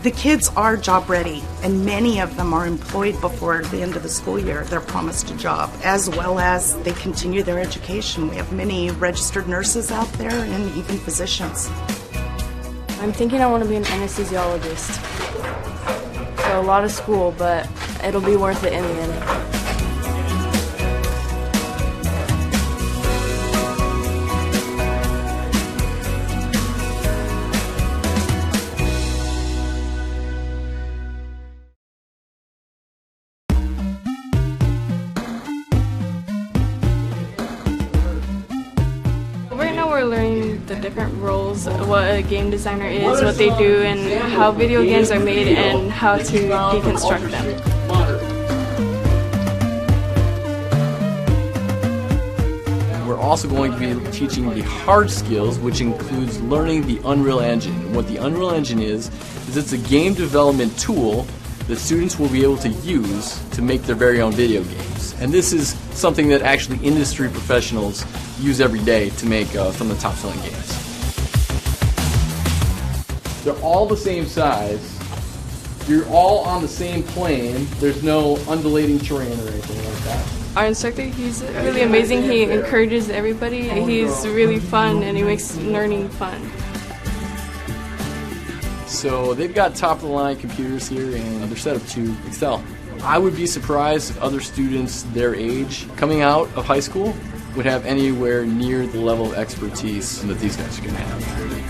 The kids are job ready, and many of them are employed before the end of the school year. They're promised a job, as well as they continue their education. We have many registered nurses out there and even physicians. I'm thinking I want to be an anesthesiologist. So a lot of school, but it'll be worth it in the end. We're learning the different roles, what a game designer is, what they do, and how video games are made, and how to deconstruct them. We're also going to be teaching the hard skills, which includes learning the Unreal Engine. And what the Unreal Engine is it's a game development tool that students will be able to use to make their very own video games. And this is something that actually industry professionals use every day to make some of the top-selling games. They're all the same size. You're all on the same plane. There's no undulating terrain or anything like that. Our instructor, he's really amazing. He encourages everybody. He's really fun, and he makes learning fun. So they've got top-of-the-line computers here, and they're set up to excel. I would be surprised if other students their age coming out of high school would have anywhere near the level of expertise that these guys are going to have.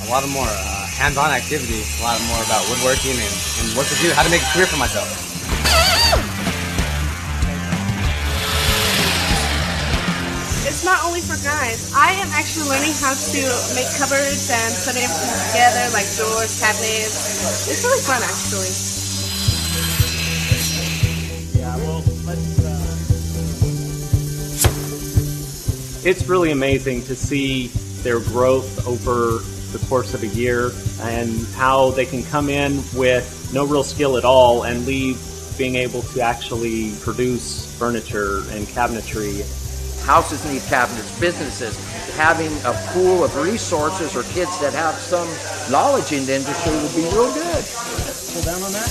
A lot of more hands-on activity, a lot more about woodworking and what to do, how to make a career for myself. It's not only for guys. I am actually learning how to make cupboards and put everything together, like drawers, cabinets. It's really fun, actually. Yeah, well, It's really amazing to see their growth over the course of a year and how they can come in with no real skill at all and leave being able to actually produce furniture and cabinetry. Houses need cabinets, businesses. Having a pool of resources or kids that have some knowledge in the industry would be real good. Pull down on that.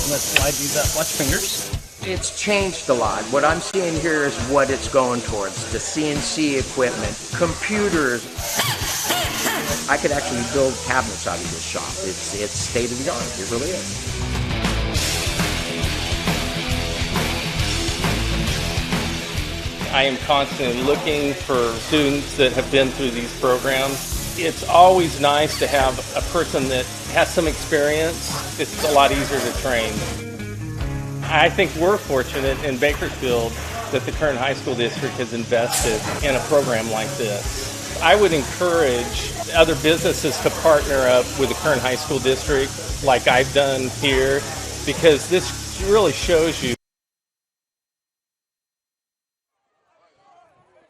Let's slide these up. Watch fingers. It's changed a lot. What I'm seeing here is what it's going towards. The CNC equipment, computers. I could actually build cabinets out of this shop. It's state of the art. It really is. I am constantly looking for students that have been through these programs. It's always nice to have a person that has some experience. It's a lot easier to train. I think we're fortunate in Bakersfield that the Kern High School District has invested in a program like this. I would encourage other businesses to partner up with the Kern High School District like I've done here, because this really shows you.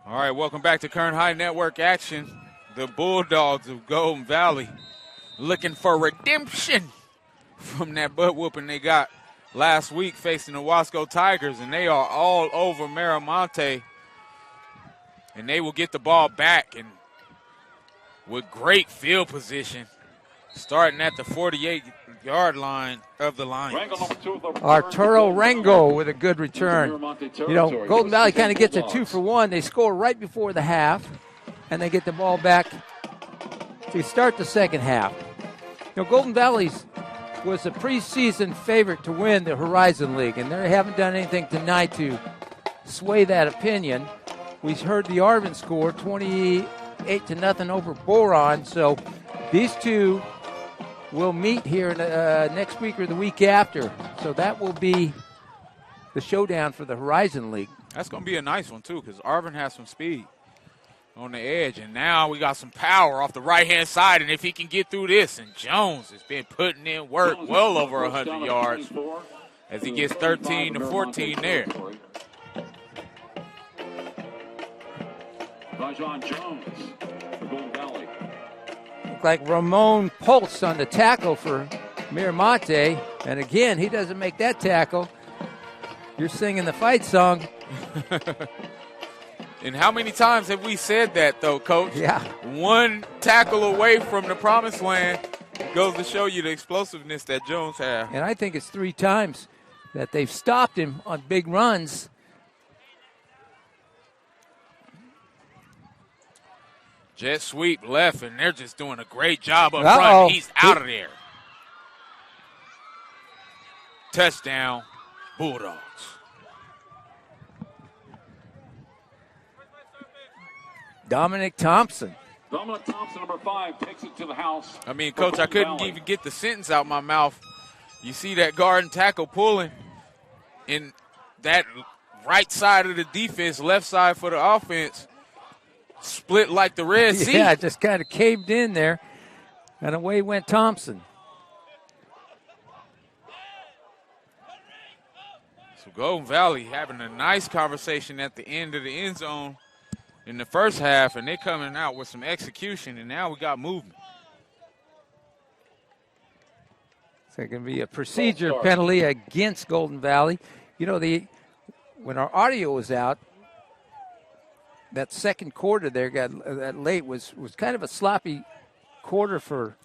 All right, welcome back to Kern High Network action. The Bulldogs of Golden Valley looking for redemption from that butt whooping they got last week facing the Wasco Tigers, and they are all over Mira, Monte, and they will get the ball back and with great field position, starting at the 48-yard line of the Lions. Arturo Rango with a good return. You know, Golden Valley kind of gets a 2-for-1. They score right before the half, and they get the ball back to start the second half. You know, Golden Valley was a preseason favorite to win the Horizon League, and they haven't done anything tonight to sway that opinion. We heard the Arvin score 28-0 over Boron, so these two will meet here next week or the week after. So that will be the showdown for the Horizon League. That's going to be a nice one, too, because Arvin has some speed on the edge. And now we got some power off the right-hand side. And if he can get through this, and Jones has been putting in work well over 100 yards as he gets 13 to 14 there. Rajon Jones for Golden Valley. Looked like Ramon Pulse on the tackle for Miramonte. And again, he doesn't make that tackle. You're singing the fight song. And how many times have we said that, though, Coach? Yeah. One tackle away from the promised land goes to show you the explosiveness that Jones has. And I think it's 3 times that they've stopped him on big runs. Jet sweep left, and they're just doing a great job up front. He's out of there. Touchdown, Bulldogs. Dominic Thompson. Dominic Thompson, number 5, takes it to the house. I mean, Coach, I couldn't even get the sentence out my mouth. You see that guard and tackle pulling, and that right side of the defense, left side for the offense, split like the Red Sea. Yeah, just kind of caved in there, and away went Thompson. So Golden Valley having a nice conversation at the end of the end zone in the first half, and they're coming out with some execution, and now we got movement. So it can be a procedure penalty against Golden Valley. You know, when our audio was out, that second quarter there that late was kind of a sloppy quarter for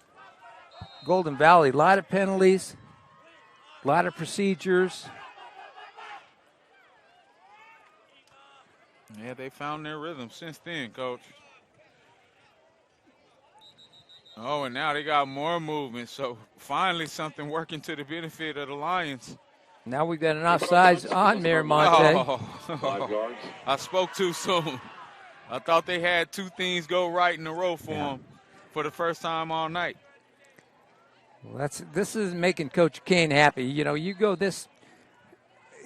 Golden Valley. A lot of penalties, a lot of procedures. Yeah, they found their rhythm since then, Coach. Oh, and now they got more movement, so finally something working to the benefit of the Lions. Now we've got an offsides on Miramonte. Oh. I spoke too soon. I thought they had 2 things go right in a row for them for the first time all night. Well, this is making Coach Kane happy. You know, you go this,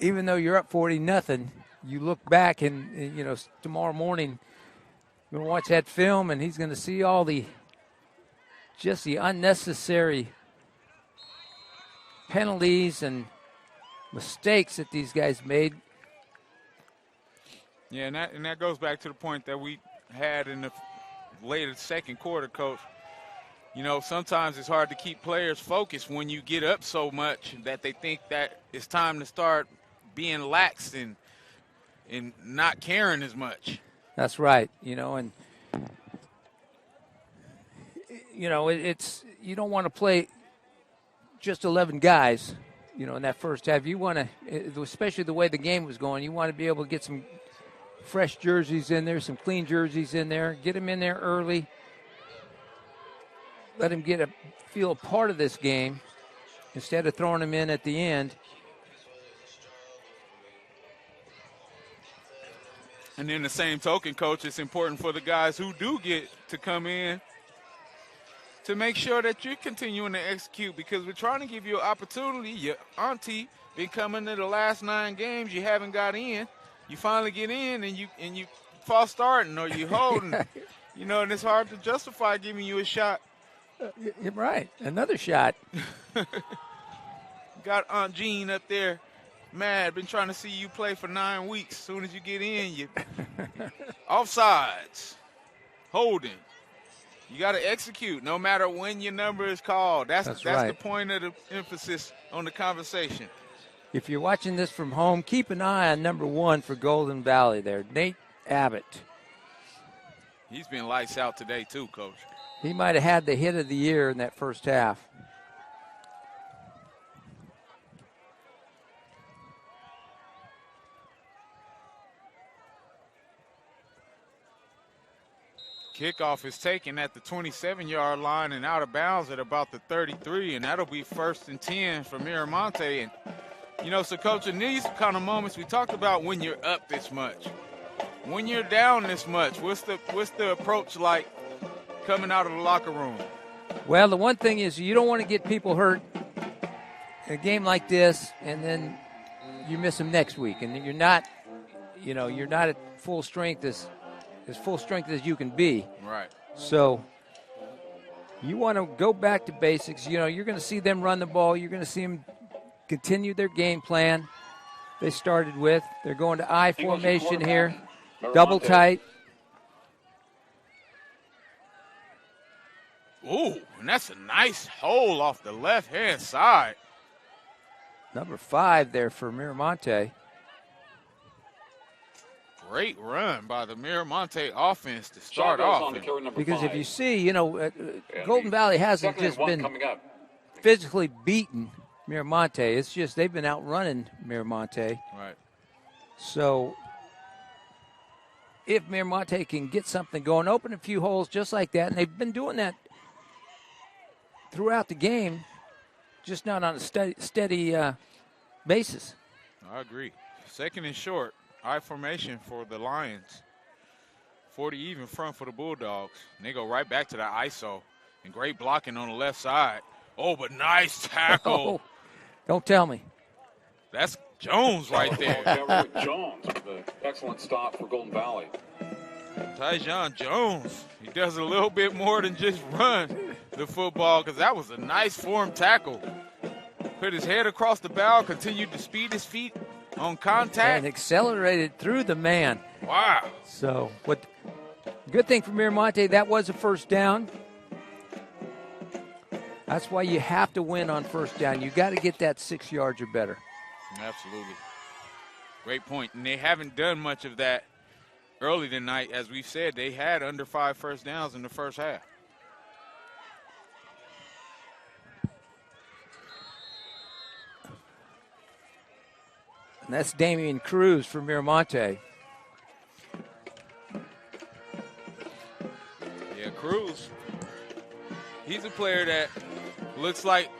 even though you're up 40-0, you look back and, you know, tomorrow morning you're going to watch that film and he's going to see all the unnecessary penalties and mistakes that these guys made. Yeah, and that goes back to the point that we had in the later second quarter, Coach. You know, sometimes it's hard to keep players focused when you get up so much that they think that it's time to start being lax and not caring as much. That's right. You know, and you know, it's you don't want to play just 11 guys, you know, in that first half. You want to, especially the way the game was going, you want to be able to get some fresh jerseys in there, some clean jerseys in there, get them in there early, let them feel a part of this game instead of throwing them in at the end. And in the same token, Coach, it's important for the guys who do get to come in to make sure that you're continuing to execute, because we're trying to give you an opportunity. Your auntie been coming to the last 9 games. You haven't got in. You finally get in, and you false starting or you holding. You know, and it's hard to justify giving you a shot. You're right. Another shot. Got Aunt Jean up there mad. Been trying to see you play for 9 weeks. As soon as you get in, you offsides, holding. You got to execute no matter when your number is called. That's right. the point of the emphasis on the conversation. If you're watching this from home, keep an eye on number 1 for Golden Valley there, Nate Abbott. He's been lights out today too, Coach. He might have had the hit of the year in that first half. Kickoff is taken at the 27-yard line and out of bounds at about the 33, and that'll be 1st and 10 for Miramonte. And, you know, so, Coach, in these kind of moments, we talked about when you're up this much. When you're down this much, what's the approach like coming out of the locker room? Well, the one thing is you don't want to get people hurt in a game like this, and then you miss them next week, and you're not at full strength as full strength as you can be. Right. So you want to go back to basics. You know, you're going to see them run the ball. You're going to see them continue their game plan they started with. They're going to I formation here, double tight. Ooh, and that's a nice hole off the left-hand side. Number 5 there for Miramonte. Great run by the Miramonte offense to start off. Because if you see, you know, Golden Valley hasn't just been physically beaten Miramonte. It's just they've been outrunning Miramonte. Right. So if Miramonte can get something going, open a few holes just like that, and they've been doing that throughout the game, just not on a steady basis. I agree. 2nd and short. I formation for the Lions. 40 even front for the Bulldogs. And they go right back to the ISO. And great blocking on the left side. Oh, but nice tackle. Oh, don't tell me. That's Jones right there. Jones with an excellent stop for Golden Valley. Tyjon Jones. He does a little bit more than just run the football, because that was a nice form tackle. Put his head across the bow, continued to speed his feet on contact. And accelerated through the man. Wow. So, good thing for Miramonte, that was a first down. That's why you have to win on first down. You got to get that 6 yards or better. Absolutely. Great point. And they haven't done much of that early tonight. As we've said, they had under 5 first downs in the first half. And that's Damian Cruz for Miramonte. Yeah, Cruz. He's a player that looks like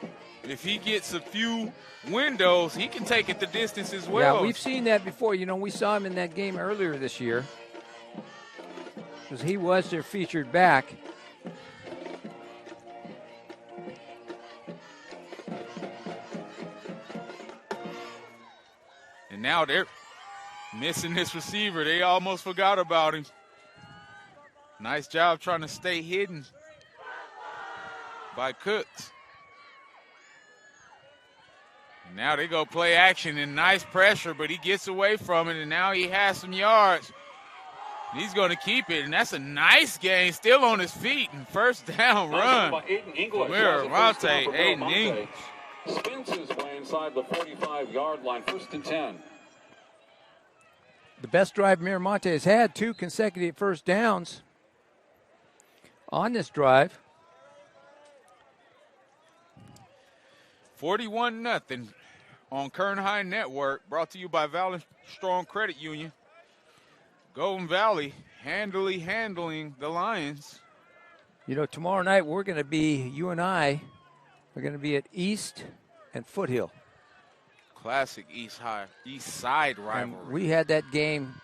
if he gets a few windows, he can take it the distance as well. Yeah, we've seen that before. You know, we saw him in that game earlier this year, because he was their featured back. And now they're missing this receiver. They almost forgot about him. Nice job trying to stay hidden by Cooks. And now they go play action and nice pressure, but he gets away from it, and now he has some yards. He's going to keep it, and that's a nice game. Still on his feet, and first down run. Mira, Monte, Aiden English. Spins his way inside the 45-yard line, 1st and 10. The best drive Miramonte has had, 2 consecutive first downs on this drive. 41-0 on Kern High Network, brought to you by Valley Strong Credit Union. Golden Valley handily handling the Lions. You know, tomorrow night we're going to be, you and I, we're going to be at East and Foothill. Classic East Side rivalry. And we had that game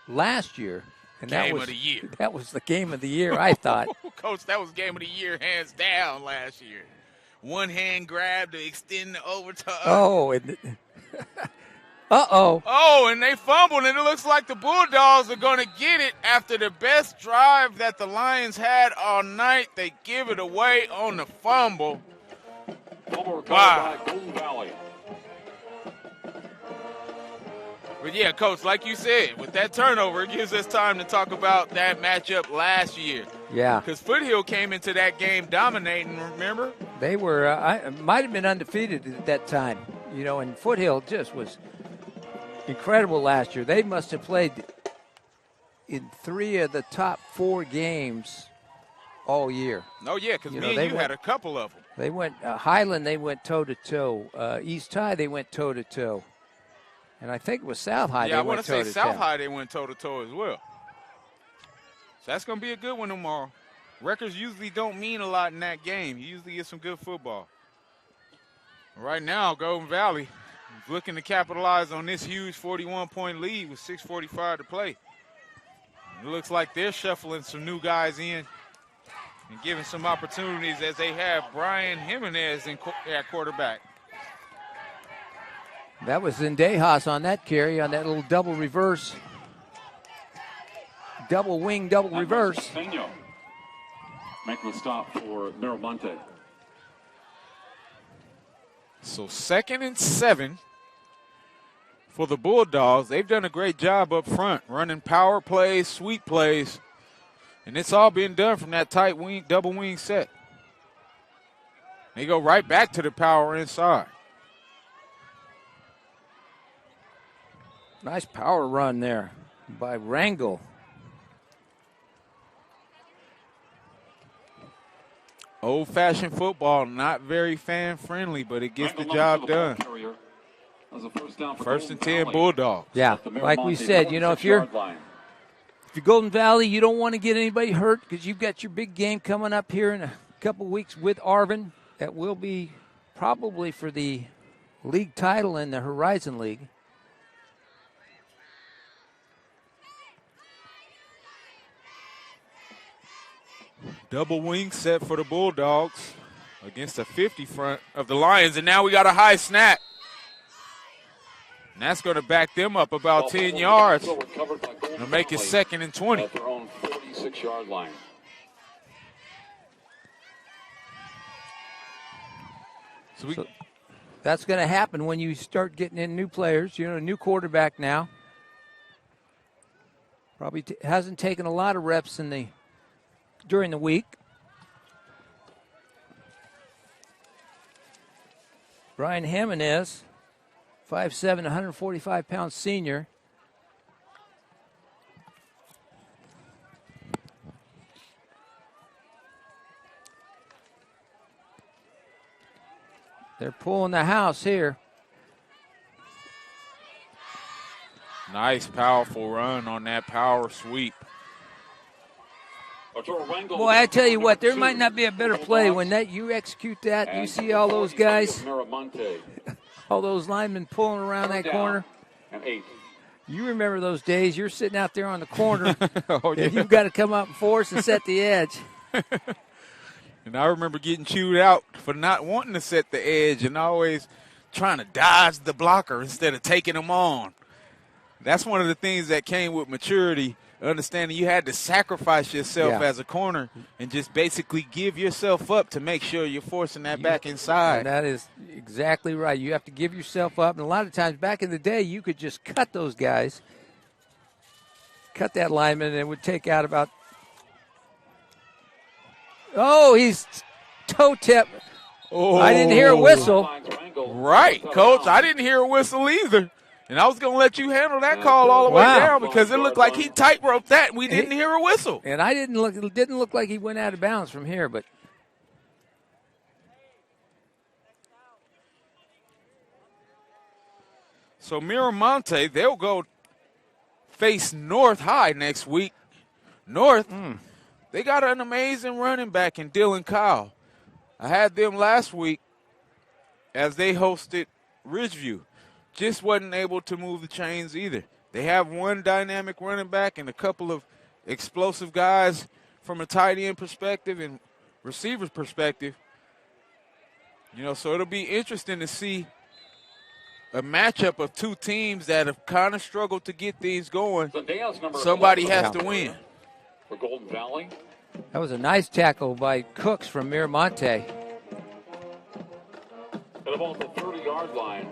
last year. And Game of the year. That was the game of the year, I thought. Coach, that was game of the year hands down last year. One hand grab to extend the overtime. Oh, uh-oh. Oh, and they fumbled, and it looks like the Bulldogs are going to get it after the best drive that the Lions had all night. They give it away on the fumble. Wow. But, yeah, Coach, like you said, with that turnover, it gives us time to talk about that matchup last year. Yeah. Because Foothill came into that game dominating, remember? They were, might have been undefeated at that time, you know, and Foothill just was incredible last year. They must have played in 3 of the top 4 games all year. Oh, yeah, because me and you had a couple of them. They went, Highland, they went toe-to-toe. East High, they went toe-to-toe. And I think it was South High. Yeah, I want to say South High they went toe-to-toe as well. So that's going to be a good one tomorrow. Records usually don't mean a lot in that game. You usually get some good football. Right now, Golden Valley is looking to capitalize on this huge 41-point lead with 6:45 to play. It looks like they're shuffling some new guys in and giving some opportunities as they have Brian Jimenez at quarterback. That was Zendejas on that carry, on that little double reverse. Double wing, double reverse. Making the stop for Miramonte. So 2nd and 7 for the Bulldogs. They've done a great job up front, running power plays, sweep plays, and it's all being done from that tight wing, double wing set. They go right back to the power inside. Nice power run there by Rangel. Old-fashioned football, not very fan-friendly, but it gets the job done. 1st and 10 Bulldogs. Yeah, like we said, you know, if you're Golden Valley, you don't want to get anybody hurt because you've got your big game coming up here in a couple weeks with Arvin. That will be probably for the league title in the Horizon League. Double wing set for the Bulldogs against the 50 front of the Lions. And now we got a high snap. And that's going to back them up about 10 yards and make it 2nd and 20. At their own 46-yard line. So that's going to happen when you start getting in new players. You know, a new quarterback now. Probably hasn't taken a lot of reps during the week. Brian Jimenez, 5'7", 145-pound senior. They're pulling the house here. Nice, powerful run on that power sweep. Boy, I tell you what, there might not be a better play when you execute that. You see all those guys, all those linemen pulling around that corner. You remember those days. You're sitting out there on the corner, and you've got to come up and force and set the edge. And I remember getting chewed out for not wanting to set the edge and always trying to dodge the blocker instead of taking them on. That's one of the things that came with maturity, understanding you had to sacrifice yourself as a corner and just basically give yourself up to make sure you're forcing that back inside. And that is exactly right. You have to give yourself up. And a lot of times back in the day, you could just cut those guys. cut that lineman, and it would take out about. Oh, he's toe tip. Oh. I didn't hear a whistle. Right, Coach. I didn't hear a whistle either. And I was going to let you handle that call all the way down because it looked like he tight-roped that and we didn't hear a whistle. And it didn't look like he went out of bounds from here, but. So Mira Monte, they'll go face North High next week. North, they got an amazing running back in Dylan Kyle. I had them last week as they hosted Ridgeview. Just wasn't able to move the chains either. They have one dynamic running back and a couple of explosive guys from a tight end perspective and receiver's perspective. So it'll be interesting to see a matchup of two teams that have kind of struggled to get things going. Somebody has to win. For Golden Valley. That was a nice tackle by Cooks from Miramonte. At about the 30-yard line.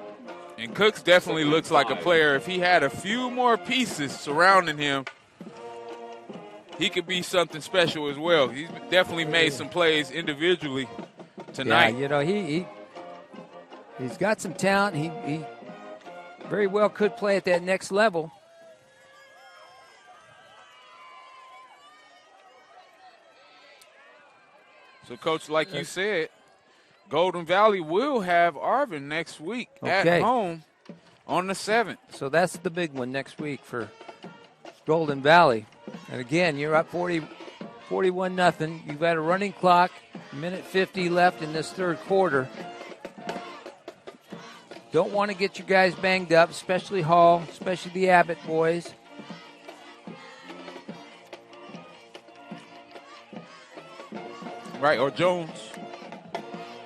And Cooks definitely looks like a player. If he had a few more pieces surrounding him, he could be something special as well. He's definitely made some plays individually tonight. Yeah, he's got some talent. He very well could play at that next level. So, Coach, like you said, Golden Valley will have Arvin next week at home on the 7th. So that's the big one next week for Golden Valley. And again, you're up 41-0. You've got a running clock, minute 50 left in this third quarter. Don't want to get your guys banged up, especially Hall, especially the Abbott boys. Right, or Jones.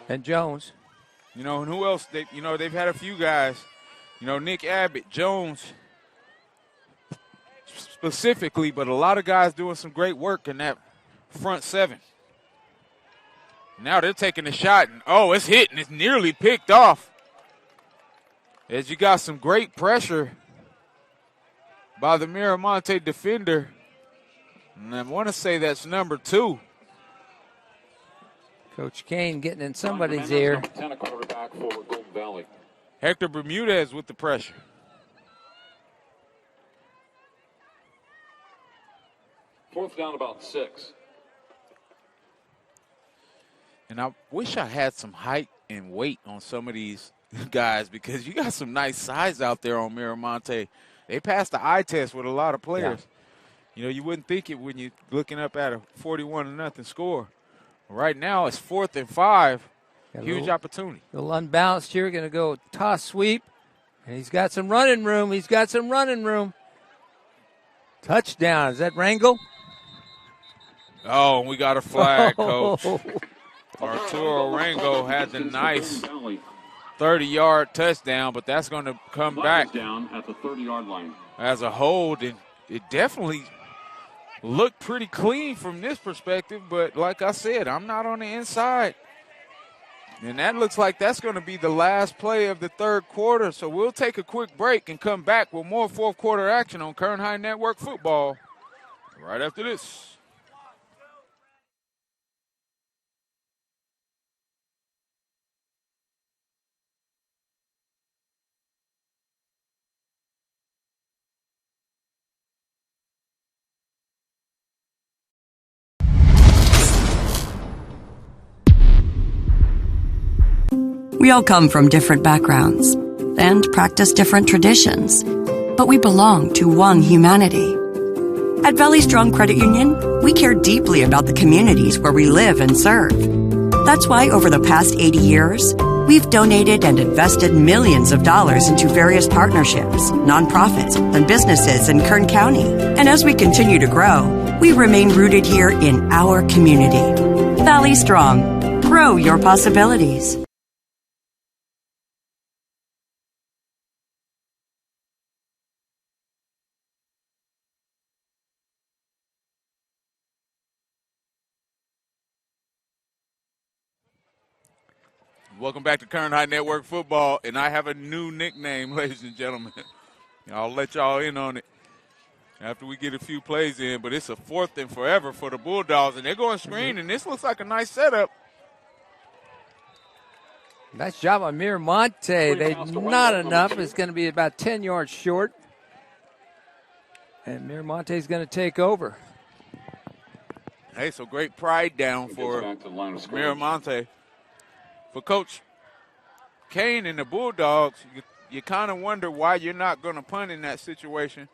And Jones. And who else? They've had a few guys. Nick Abbott, Jones specifically, but a lot of guys doing some great work in that front 7. Now they're taking a shot, and it's hit, and it's nearly picked off. As you got some great pressure by the Miramonte defender. And I want to say that's number 2. Coach Kane getting in somebody's ear. 10, a quarterback for Golden Valley. Hector Bermudez with the pressure. Fourth down, about 6. And I wish I had some height and weight on some of these guys because you got some nice size out there on Miramonte. They passed the eye test with a lot of players. Yeah. You wouldn't think it when you're looking up at a 41-0 score. Right now it's 4th and 5. Huge opportunity. A little unbalanced here. Going to go toss sweep. And he's got some running room. Touchdown. Is that Rangel? Oh, we got a flag, Coach. Arturo Rango had the nice 30-yard touchdown, but that's going to come back down at the 30-yard line as a hold, and it definitely looked pretty clean from this perspective, but like I said, I'm not on the inside. And that looks like that's going to be the last play of the third quarter, so we'll take a quick break and come back with more fourth quarter action on Kern High Network Football right after this. We all come from different backgrounds and practice different traditions, but we belong to one humanity. At Valley Strong Credit Union, we care deeply about the communities where we live and serve. That's why over the past 80 years, we've donated and invested millions of dollars into various partnerships, nonprofits, and businesses in Kern County. And as we continue to grow, we remain rooted here in our community. Valley Strong. Grow your possibilities. Welcome back to Kern High Network Football, and I have a new nickname, ladies and gentlemen. I'll let y'all in on it. after we get a few plays in, but it's a 4th and forever for the Bulldogs, and they're going screen, and this looks like a nice setup. Nice job on Mira Monte. They not enough. It's going to be about 10 yards short. And Mira Monte is going to take over. Hey, so great pride down for Mira Monte. For Coach Kane and the Bulldogs, you kind of wonder why you're not going to punt in that situation.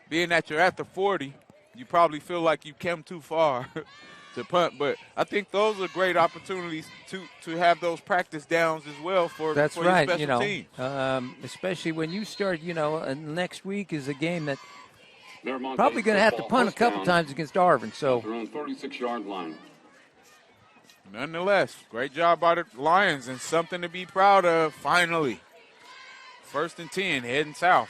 Being that you're at the 40, you probably feel like you came too far to punt. But I think those are great opportunities to have those practice downs as well for That's for right. your special teams. Especially when you start, and next week is a game that probably going to have to punt a couple times against Arvin. So, 36-yard line. Nonetheless, great job by the Lions and something to be proud of finally. 1st and 10, heading south.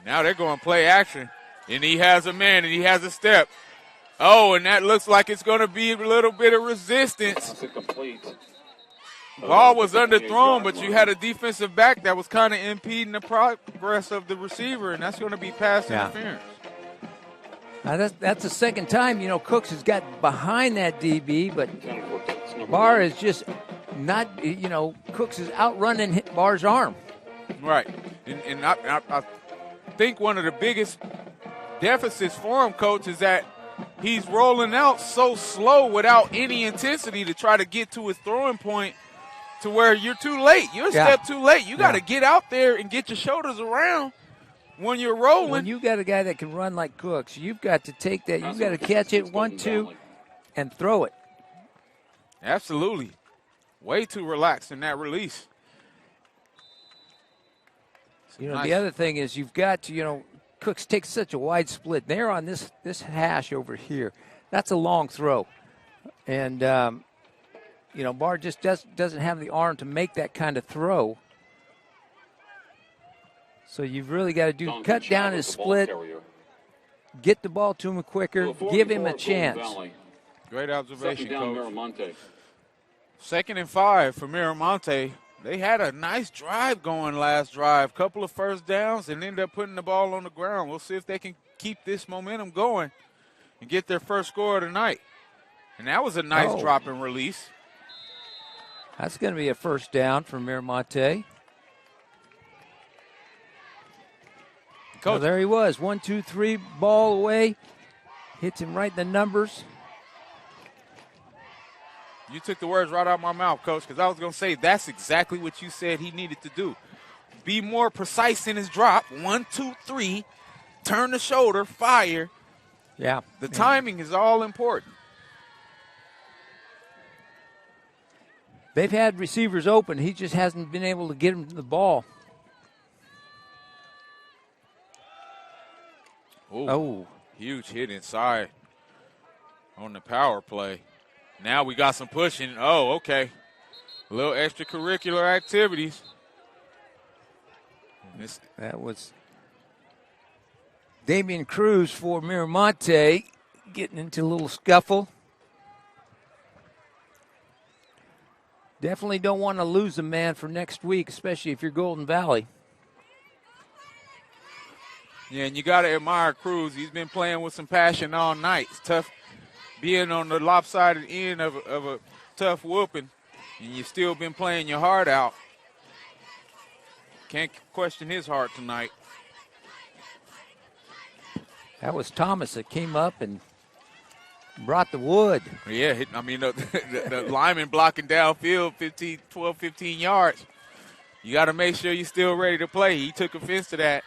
Now they're going to play action, and he has a man, and he has a step. Oh, and that looks like it's going to be a little bit of resistance. Ball was underthrown, but you had a defensive back that was kind of impeding the progress of the receiver, and that's going to be pass interference. Now that's the second time, Cooks has got behind that DB, but Barr is just not, Cooks is outrunning Barr's arm. Right. And I think one of the biggest deficits for him, Coach, is that he's rolling out so slow without any intensity to try to get to his throwing point to where you're too late. You're a step too late. You got to get out there and get your shoulders around when you're rolling. When you got a guy that can run like Cooks, you've got to take that. You've got to catch it 1-2 and throw it. Absolutely. Way too relaxed in that release. The other thing is you've got to, Cooks takes such a wide split. They're on this hash over here. That's a long throw. And, Barr just doesn't have the arm to make that kind of throw. So you've really got to cut down his split, get the ball to him quicker, give him a chance. Great observation, Coach. 2nd and 5 for Miramonte. They had a nice drive going last drive. Couple of first downs and ended up putting the ball on the ground. We'll see if they can keep this momentum going and get their first score of the night. And that was a nice drop and release. That's going to be a first down for Miramonte. Well, there he was. 1, 2, 3, ball away. Hits him right in the numbers. You took the words right out of my mouth, Coach, because I was going to say that's exactly what you said he needed to do. Be more precise in his drop. 1, 2, 3. Turn the shoulder, fire. Yeah. The timing is all important. They've had receivers open. He just hasn't been able to get him the ball. Oh. Huge hit inside on the power play. Now we got some pushing. Oh, okay. A little extracurricular activities. That was Damian Cruz for Miramonte getting into a little scuffle. Definitely don't want to lose a man for next week, especially if you're Golden Valley. Yeah, and you got to admire Cruz. He's been playing with some passion all night. It's tough being on the lopsided end of a tough whooping, and you've still been playing your heart out. Can't question his heart tonight. That was Thomas that came up and brought the wood. Yeah, I mean, the lineman blocking downfield 12, 15 yards. You got to make sure you're still ready to play. He took offense to that.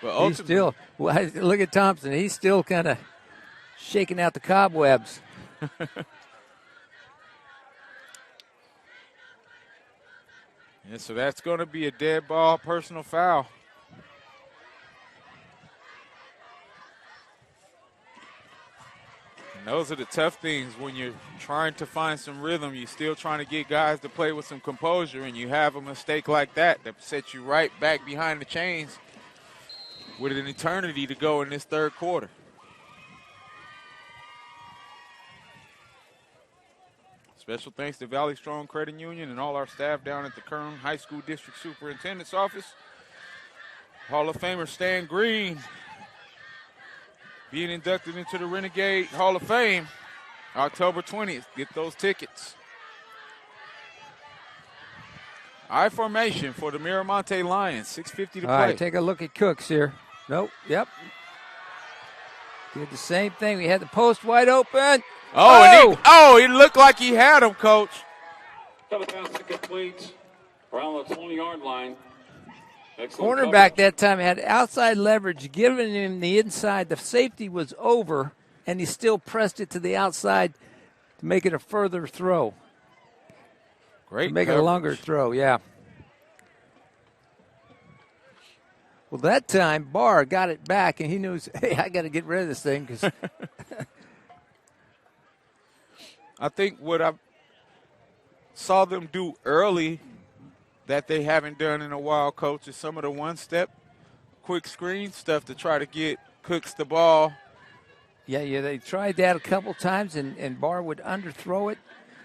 But he's still, look at Thompson. He's still kind of shaking out the cobwebs. Yeah, so that's going to be a dead ball, personal foul. And those are the tough things when you're trying to find some rhythm. You're still trying to get guys to play with some composure, and you have a mistake like that sets you right back behind the chains with an eternity to go in this third quarter. Special thanks to Valley Strong Credit Union and all our staff down at the Kern High School District Superintendent's Office. Hall of Famer Stan Green being inducted into the Renegade Hall of Fame October 20th. Get those tickets. I formation for the Mira Monte Lions, 6:50 to play. All right, take a look at Cooks here. Nope, yep. Did the same thing. We had the post wide open. And he looked like he had him, Coach. Pass complete around the 20-yard line. Cornerback that time had outside leverage, giving him the inside. The safety was over, and he still pressed it to the outside to make it a further throw. Great. To make it a longer throw, yeah. Well, that time, Barr got it back, and he knew, hey, I got to get rid of this thing. Cause I think what I saw them do early that they haven't done in a while, Coach, is some of the one-step, quick screen stuff to try to get Cooks the ball. Yeah, they tried that a couple times, and Barr would underthrow it.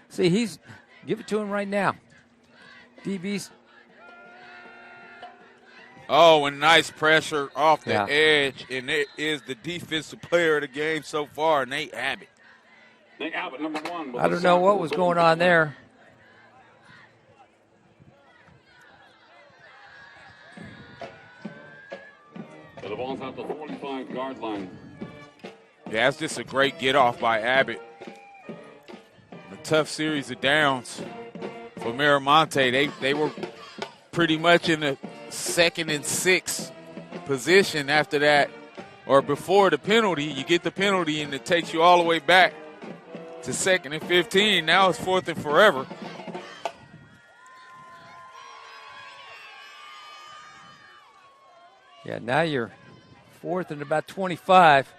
See, give it to him right now. DB's. Oh, and nice pressure off the edge, and it is the defensive player of the game so far, Nate Abbott. Nate Abbott, number 1. I don't know what was going on there. The ball's at the 45-yard line. Yeah, that's just a great get-off by Abbott. A tough series of downs for Miramonte. They were pretty much in the 2nd and 6 position after that, or before the penalty. You get the penalty, and it takes you all the way back to 2nd and 15. Now it's 4th and forever. Yeah, now you're 4th and about 25.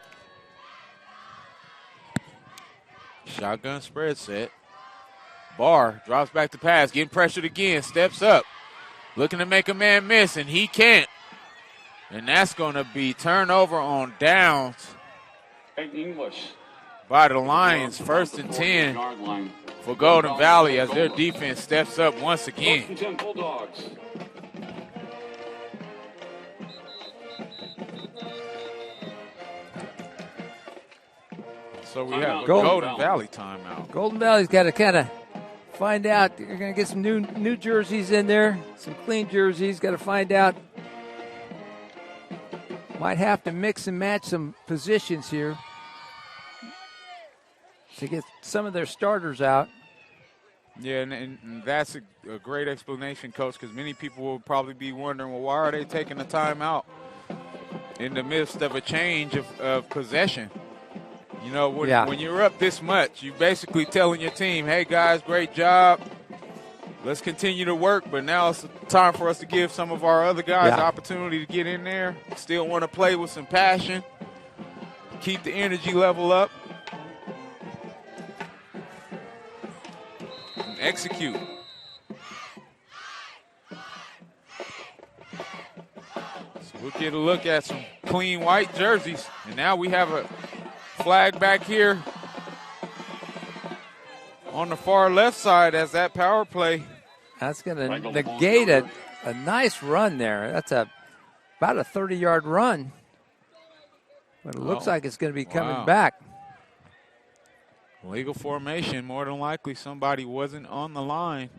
Shotgun spread set. Barr drops back to pass, getting pressured again, steps up, looking to make a man miss, and he can't. And that's going to be turnover on downs English by the Lions. 1st and 10 for Golden Valley as their defense steps up once again. 1st and 10 Bulldogs. So we have a Golden Valley timeout. Golden Valley's got to kind of find out. They're going to get some new jerseys in there, some clean jerseys. Got to find out. Might have to mix and match some positions here to get some of their starters out. Yeah, and that's a great explanation, Coach, because many people will probably be wondering, well, why are they taking a timeout in the midst of a change of possession? You know, when you're up this much, you're basically telling your team, hey, guys, great job. Let's continue to work, but now it's time for us to give some of our other guys the opportunity to get in there. Still want to play with some passion, keep the energy level up, and execute. So we'll get a look at some clean white jerseys, and now we have a flag back here on the far left side as that power play. That's going to negate a nice run there. That's about a 30-yard run. But it looks like it's going to be coming back. Legal formation, more than likely somebody wasn't on the line.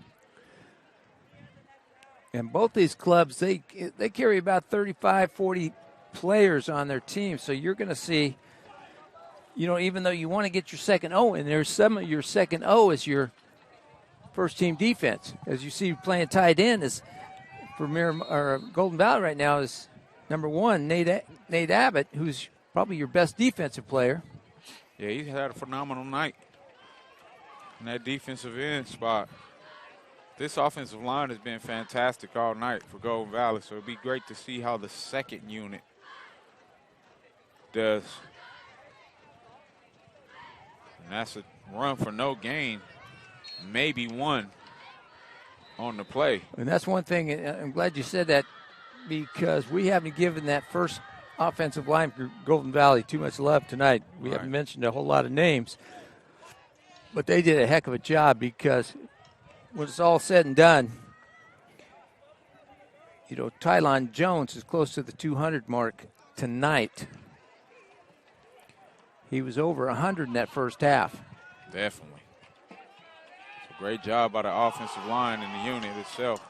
And both these clubs, they carry about 35, 40 players on their team. So you're going to see, you know, even though you want to get your second O in there, some of your second O is your first team defense. As you see playing tight end is for Golden Valley right now is number 1, Nate Abbott, who's probably your best defensive player. Yeah, he's had a phenomenal night in that defensive end spot. This offensive line has been fantastic all night for Golden Valley, so it'd be great to see how the second unit does. And that's a run for no gain, maybe 1 on the play. And that's one thing, I'm glad you said that, because we haven't given that first offensive line for Golden Valley too much love tonight. We haven't mentioned a whole lot of names, but they did a heck of a job, because when it's all said and done, Tylon Jones is close to the 200 mark tonight. He was over 100 in that first half. Definitely. It's a great job by the offensive line and the unit itself.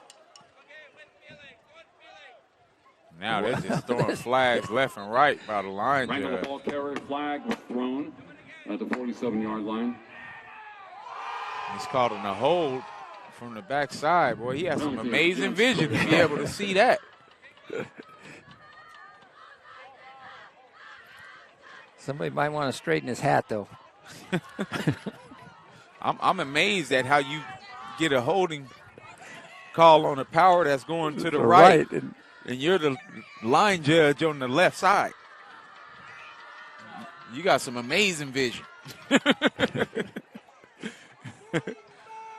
Now they're just throwing flags left and right by the line Wrangle judge. the ball carrier flag was thrown at the 47-yard line. He's called in a hold from the backside. Boy, he has some amazing vision to be able to see that. Somebody might want to straighten his hat, though. I'm amazed at how you get a holding call on a power that's going to the right. And you're the line judge on the left side. You got some amazing vision.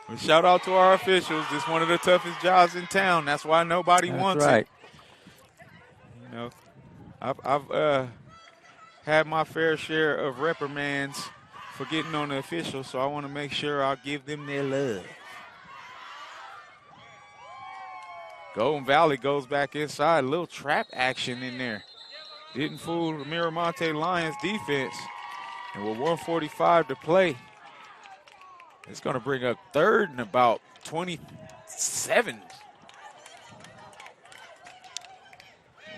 Well, shout out to our officials. It's one of the toughest jobs in town. That's why nobody wants it. You know, I've had my fair share of reprimands for getting on the officials, so I want to make sure I give them their love. Golden Valley goes back inside. A little trap action in there. Didn't fool the Mira Monte Lions defense. And with 1:45 to play, it's going to bring up third and about 27.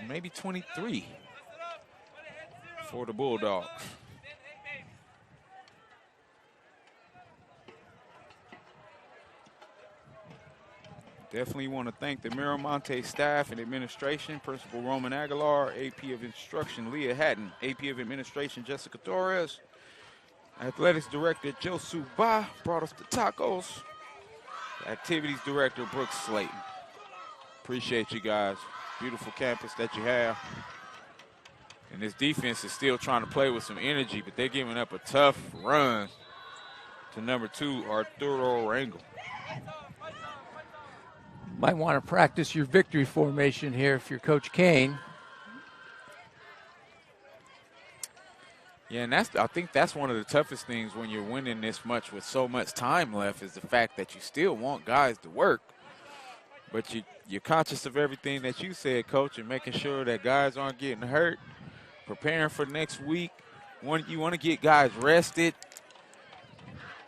Maybe 23 for the Bulldogs. Definitely want to thank the Miramonte staff and administration, Principal Roman Aguilar, AP of Instruction Leah Hatton, AP of Administration Jessica Torres, Athletics Director Joe Suba brought us the tacos, Activities Director Brooks Slayton. Appreciate you guys. Beautiful campus that you have. And this defense is still trying to play with some energy, but they're giving up a tough run to number 2, Arturo Rangel. Might want to practice your victory formation here if you're Coach Kane. Yeah, and I think that's one of the toughest things when you're winning this much with so much time left is the fact that you still want guys to work, but you're conscious of everything that you said, Coach, and making sure that guys aren't getting hurt, preparing for next week. You want to get guys rested,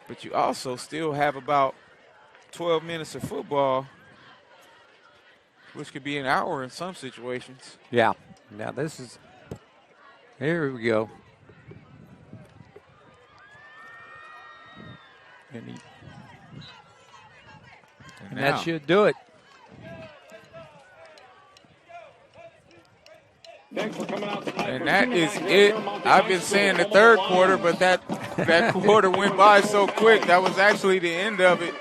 but you also still have about 12 minutes of football, which could be an hour in some situations. Yeah. Now here we go. And that should do it. And that is it. I've been saying the third quarter, but that quarter went by so quick. That was actually the end of it.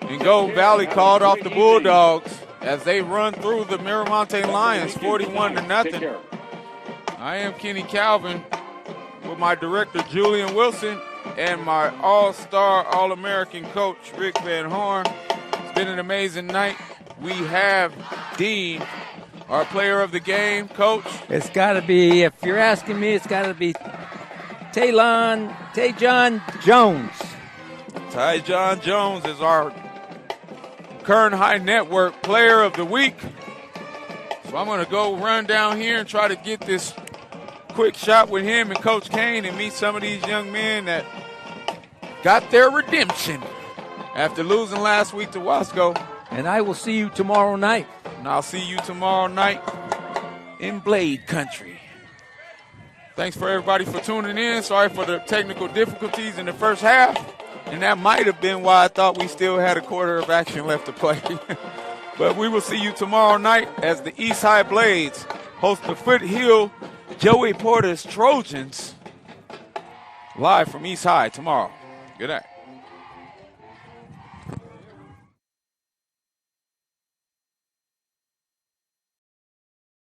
And Golden Valley called off the Bulldogs as they run through the Miramonte Lions 41-0. I am Kenny Calvin with my director Julian Wilson and my all-star, all-American coach Rick Van Horn. It's been an amazing night. We have Dean, our player of the game, Coach. It's got to be, if you're asking me, it's got to be Tyjon Jones. Tyjon Jones is our Kern High Network Player of the Week. So I'm going to go run down here and try to get this quick shot with him and Coach Kane and meet some of these young men that got their redemption after losing last week to Wasco. And I will see you tomorrow night. And I'll see you tomorrow night in Blade Country. Thanks for everybody for tuning in. Sorry for the technical difficulties in the first half. And that might have been why I thought we still had a quarter of action left to play. But we will see you tomorrow night as the East High Blades host the Foothill Joey Porter's Trojans live from East High tomorrow. Good night.